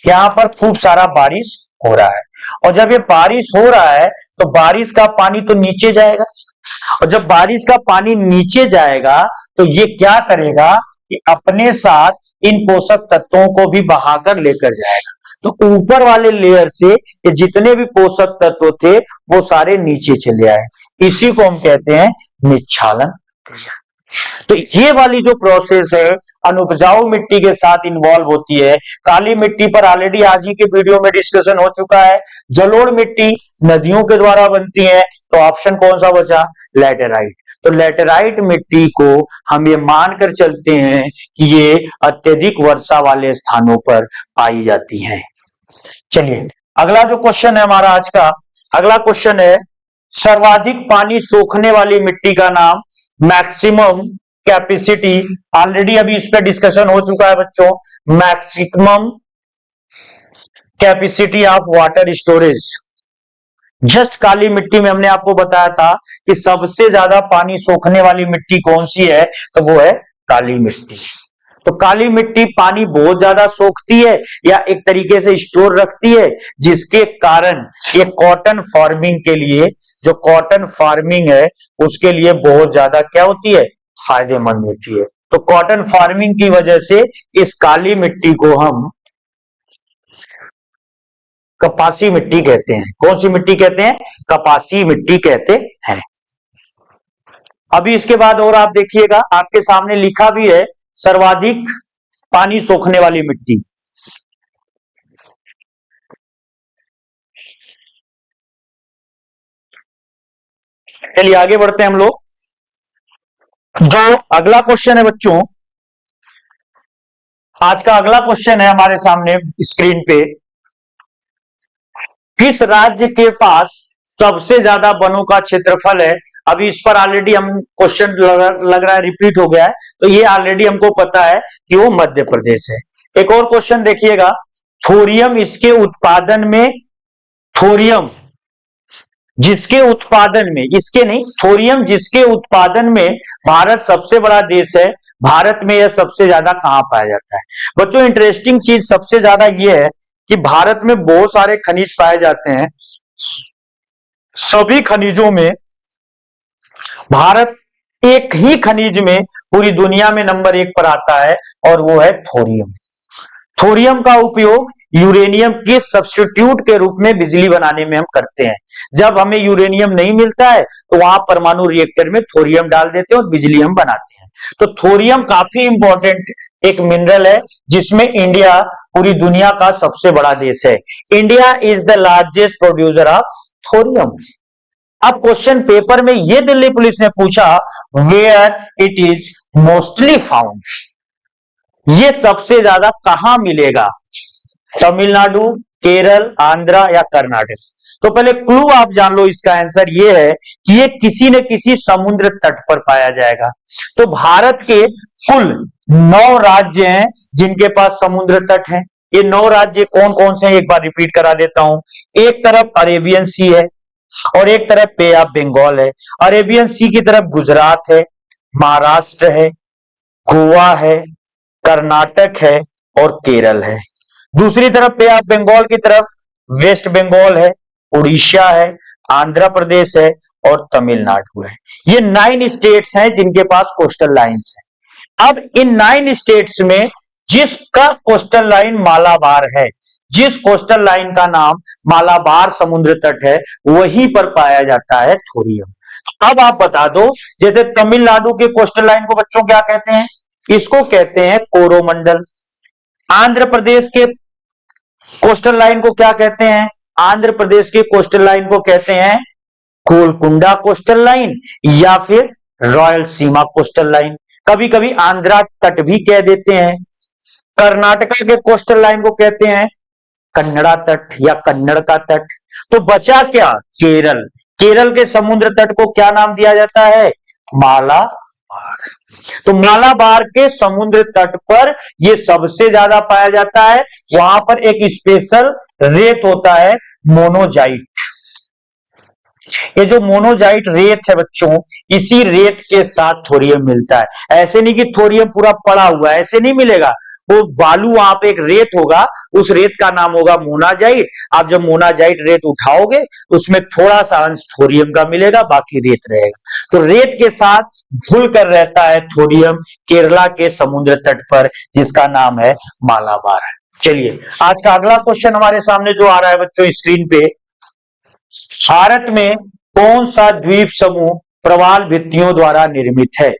यहाँ पर खूब सारा बारिश हो रहा है। और जब ये बारिश हो रहा है तो बारिश का पानी तो नीचे जाएगा, और जब बारिश का पानी नीचे जाएगा तो ये क्या करेगा कि अपने साथ इन पोषक तत्वों को भी बहाकर लेकर जाएगा। तो ऊपर वाले लेयर से ये जितने भी पोषक तत्व थे वो सारे नीचे चले आए, इसी को हम कहते हैं निच्छालन क्रिया। तो ये वाली जो प्रोसेस है अनुपजाऊ मिट्टी के साथ इन्वॉल्व होती है। काली मिट्टी पर ऑलरेडी आज ही के वीडियो में डिस्कशन हो चुका है। जलोढ़ मिट्टी नदियों के द्वारा बनती है, तो ऑप्शन कौन सा बचा? लैटेराइट। तो लैटेराइट मिट्टी को हम ये मानकर चलते हैं कि ये अत्यधिक वर्षा वाले स्थानों पर पाई जाती है। चलिए अगला जो क्वेश्चन है हमारा आज का, अगला क्वेश्चन है सर्वाधिक पानी सोखने वाली मिट्टी का नाम, मैक्सिमम कैपेसिटी, ऑलरेडी अभी इस पर डिस्कशन हो चुका है बच्चों, maximum capacity of water storage. Just काली मिट्टी में हमने आपको बताया था कि सबसे ज्यादा पानी सोखने वाली मिट्टी कौन सी है, तो वो है काली मिट्टी। तो काली मिट्टी पानी बहुत ज्यादा सोखती है या एक तरीके से स्टोर रखती है, जिसके कारण ये कॉटन फार्मिंग के लिए, जो कॉटन फार्मिंग है उसके लिए बहुत ज्यादा क्या होती है, फायदेमंद होती है। तो कॉटन फार्मिंग की वजह से इस काली मिट्टी को हम कपासी मिट्टी कहते हैं। कौन सी मिट्टी कहते हैं? कपासी मिट्टी कहते हैं। अभी इसके बाद और आप देखिएगा, आपके सामने लिखा भी है सर्वाधिक पानी सोखने वाली मिट्टी। चलिए आगे बढ़ते हैं हम लोग। जो अगला क्वेश्चन है बच्चों, आज का अगला क्वेश्चन है हमारे सामने स्क्रीन पे, किस राज्य के पास सबसे ज्यादा वनों का क्षेत्रफल है? अभी इस पर ऑलरेडी हम क्वेश्चन लग रहा है रिपीट हो गया है, तो ये ऑलरेडी हमको पता है कि वो मध्य प्रदेश है। एक और क्वेश्चन देखिएगा, थोरियम इसके उत्पादन में, थोरियम जिसके उत्पादन में, इसके नहीं, थोरियम जिसके उत्पादन में भारत सबसे बड़ा देश है, भारत में यह सबसे ज्यादा कहां पाया जाता है? बच्चों इंटरेस्टिंग चीज सबसे ज्यादा यह है कि भारत में बहुत सारे खनिज पाए जाते हैं, सभी खनिजों में भारत एक ही खनिज में पूरी दुनिया में नंबर 1 पर आता है, और वो है थोरियम। थोरियम का उपयोग यूरेनियम के सब्स्टिट्यूट के रूप में बिजली बनाने में हम करते हैं। जब हमें यूरेनियम नहीं मिलता है तो वहां परमाणु रिएक्टर में थोरियम डाल देते हैं और बिजली हम बनाते हैं। तो थोरियम काफी इंपॉर्टेंट एक मिनरल है जिसमें इंडिया पूरी दुनिया का सबसे बड़ा देश है। India is the largest producer of thorium. अब क्वेश्चन पेपर में ये दिल्ली पुलिस ने पूछा where it is mostly found, ये सबसे ज्यादा कहां मिलेगा, तमिलनाडु, केरल, आंध्रा या कर्नाटक। तो पहले क्लू आप जान लो, इसका आंसर ये है कि ये किसी न किसी समुद्र तट पर पाया जाएगा। तो भारत के कुल 9 राज्य हैं जिनके पास समुद्र तट है। ये 9 राज्य कौन कौन से हैं एक बार रिपीट करा देता हूं। एक तरफ अरेबियन सी है और एक तरफ पे ऑफ बंगाल है। अरेबियन सी की तरफ गुजरात है, महाराष्ट्र है, गोवा है, कर्नाटक है और केरल है। दूसरी तरफ पे ऑफ बंगाल की तरफ वेस्ट बंगाल है, उड़ीसा है, आंध्र प्रदेश है और तमिलनाडु है। ये 9 स्टेट्स हैं जिनके पास कोस्टल लाइंस है। अब इन 9 स्टेट्स में जिसका कोस्टल लाइन मालाबार है, जिस कोस्टल लाइन का नाम मालाबार समुद्र तट है, वहीं पर पाया जाता है थोरियम। अब आप बता दो, जैसे तमिलनाडु के कोस्टल लाइन को बच्चों क्या कहते हैं, इसको कहते हैं कोरोमंडल। आंध्र प्रदेश के कोस्टल लाइन को क्या कहते हैं, आंध्र प्रदेश के कोस्टल लाइन को कहते हैं गोलकुंडा कोस्टल लाइन या फिर रॉयल सीमा कोस्टल लाइन, कभी कभी आंध्रा तट भी कह देते हैं। कर्नाटका के कोस्टल लाइन को कहते हैं कन्नड़ा तट या कन्नड़ का तट। तो बचा क्या, केरल। केरल के समुद्र तट को क्या नाम दिया जाता है, मालाबार। तो मालाबार के समुद्र तट पर यह सबसे ज्यादा पाया जाता है। वहां पर एक स्पेशल रेत होता है मोनोजाइट। ये जो मोनोजाइट रेत है बच्चों, इसी रेत के साथ थोरियम मिलता है। ऐसे नहीं कि थोरियम पूरा पड़ा हुआ है, ऐसे नहीं मिलेगा। वो बालू वहां पे एक रेत होगा, उस रेत का नाम होगा मोनाजाइट। आप जब मोनाजाइट रेत उठाओगे तो उसमें थोड़ा सा अंश थोरियम का मिलेगा, बाकी रेत रहेगा। तो रेत के साथ घुल कर रहता है थोरियम केरला के समुद्र तट पर, जिसका नाम है मालाबार। चलिए आज का अगला क्वेश्चन हमारे सामने जो आ रहा है बच्चों स्क्रीन पे, भारत में कौन सा द्वीप समूह प्रवाल भित्तियों द्वारा निर्मित है।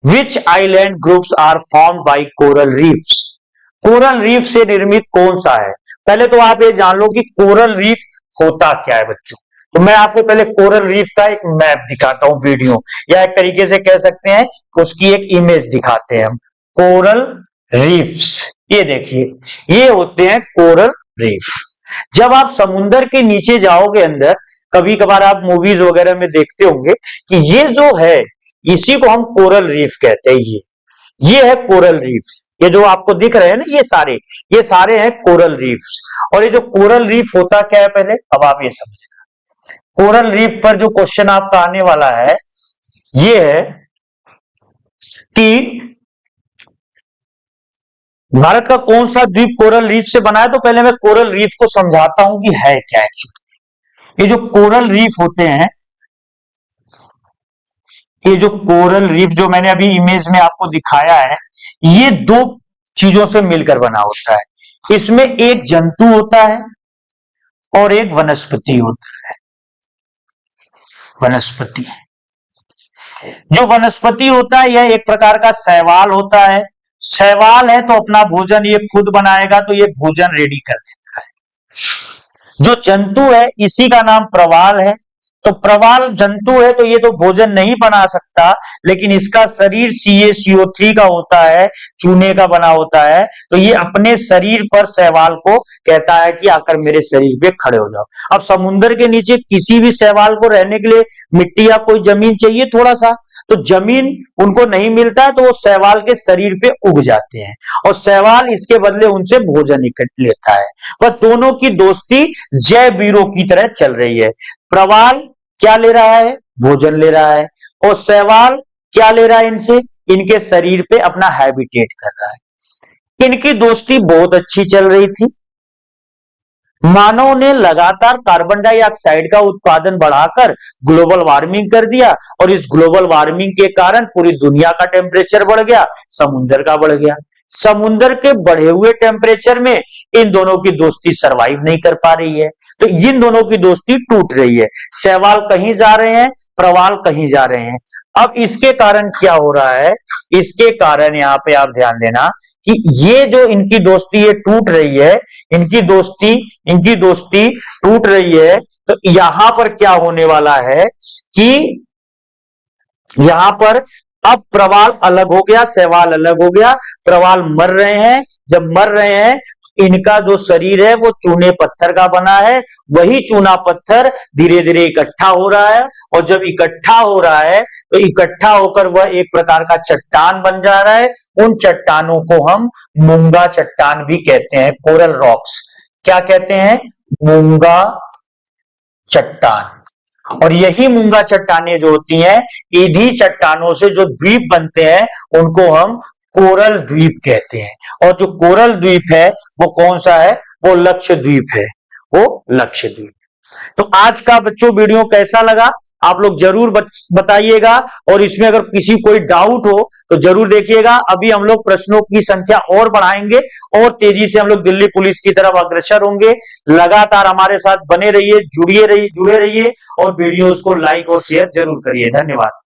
Which island groups are formed by coral reefs? Coral reef से निर्मित कौन सा है। पहले तो आप ये जान लो कि कोरल रीफ होता क्या है बच्चों। तो मैं आपको पहले कोरल रीफ का एक मैप दिखाता हूं, वीडियो, या एक तरीके से कह सकते हैं उसकी एक इमेज दिखाते हैं हम। कोरल रीफ्स, ये देखिए, ये होते हैं कोरल रीफ। जब आप समुद्र के नीचे जाओगे अंदर, कभी कभार आप मूवीज वगैरह में देखते होंगे कि ये जो है इसी को हम कोरल रीफ कहते हैं। ये है कोरल रीफ। ये जो आपको दिख रहे हैं ना, ये सारे हैं कोरल रीफ्स। और ये जो कोरल रीफ होता क्या है, पहले अब आप ये समझना। कोरल रीफ पर जो क्वेश्चन आपका आने वाला है ये है कि भारत का कौन सा द्वीप कोरल रीफ से बना है। तो पहले मैं कोरल रीफ को समझाता हूं कि है क्या एक्चुअली। ये जो कोरल रीफ होते हैं, ये जो कोरल रीफ जो मैंने अभी इमेज में आपको दिखाया है, ये 2 चीजों से मिलकर बना होता है। इसमें एक जंतु होता है और एक वनस्पति होता है। वनस्पति, जो वनस्पति होता है यह एक प्रकार का शैवाल होता है। शैवाल है तो अपना भोजन ये खुद बनाएगा, तो ये भोजन रेडी कर देता है। जो जंतु है इसी का नाम प्रवाल है। तो प्रवाल जंतु है तो ये तो भोजन नहीं बना सकता, लेकिन इसका शरीर CaCO3 का होता है, चूने का बना होता है। तो ये अपने शरीर पर शैवाल को कहता है कि आकर मेरे शरीर पे खड़े हो जाओ। अब समुद्र के नीचे किसी भी शैवाल को रहने के लिए मिट्टी या कोई जमीन चाहिए थोड़ा सा, तो जमीन उनको नहीं मिलता है तो वो शैवाल के शरीर पे उग जाते हैं और शैवाल इसके बदले उनसे भोजन इकट्ठ लेता है। बस दोनों की दोस्ती जय वीरों की तरह चल रही है। प्रवाल क्या ले रहा है, भोजन ले रहा है, और शैवाल क्या ले रहा है इनसे, इनके शरीर पे अपना हैबिटेट कर रहा है। इनकी दोस्ती बहुत अच्छी चल रही थी। मानव ने लगातार कार्बन डाइऑक्साइड का उत्पादन बढ़ाकर ग्लोबल वार्मिंग कर दिया और इस ग्लोबल वार्मिंग के कारण पूरी दुनिया का टेम्परेचर बढ़ गया, समुद्र का बढ़ गया। समुद्र के बढ़े हुए टेम्परेचर में इन दोनों की दोस्ती सरवाइव नहीं कर पा रही है, तो इन दोनों की दोस्ती टूट रही है। शैवाल कहीं जा रहे हैं, प्रवाल कहीं जा रहे हैं। अब इसके कारण क्या हो रहा है, इसके कारण यहां पे आप ध्यान देना कि ये जो इनकी दोस्ती ये टूट रही है, इनकी दोस्ती टूट रही है, तो यहां पर क्या होने वाला है कि यहां पर अब प्रवाल अलग हो गया, शैवाल अलग हो गया, प्रवाल मर रहे हैं। जब मर रहे हैं, इनका जो शरीर है वो चूने पत्थर का बना है, वही चूना पत्थर धीरे धीरे इकट्ठा हो रहा है, और जब इकट्ठा हो रहा है तो इकट्ठा होकर वह एक प्रकार का चट्टान बन जा रहा है। उन चट्टानों को हम मूंगा चट्टान भी कहते हैं, कोरल रॉक्स। क्या कहते हैं? मूंगा चट्टान। और यही मूंगा चट्टानें जो होती हैं, इन्हीं चट्टानों से जो द्वीप बनते हैं उनको हम कोरल द्वीप कहते हैं। और जो कोरल द्वीप है वो कौन सा है? वो लक्षद्वीप है, वो लक्षद्वीप। तो आज का बच्चों वीडियो कैसा लगा आप लोग जरूर बताइएगा, और इसमें अगर किसी कोई डाउट हो तो जरूर देखिएगा। अभी हम लोग प्रश्नों की संख्या और बढ़ाएंगे और तेजी से हम लोग दिल्ली पुलिस की तरफ अग्रसर होंगे। लगातार हमारे साथ बने रहिए, जुड़े रहिए, और वीडियोस को लाइक और शेयर जरूर करिए। धन्यवाद।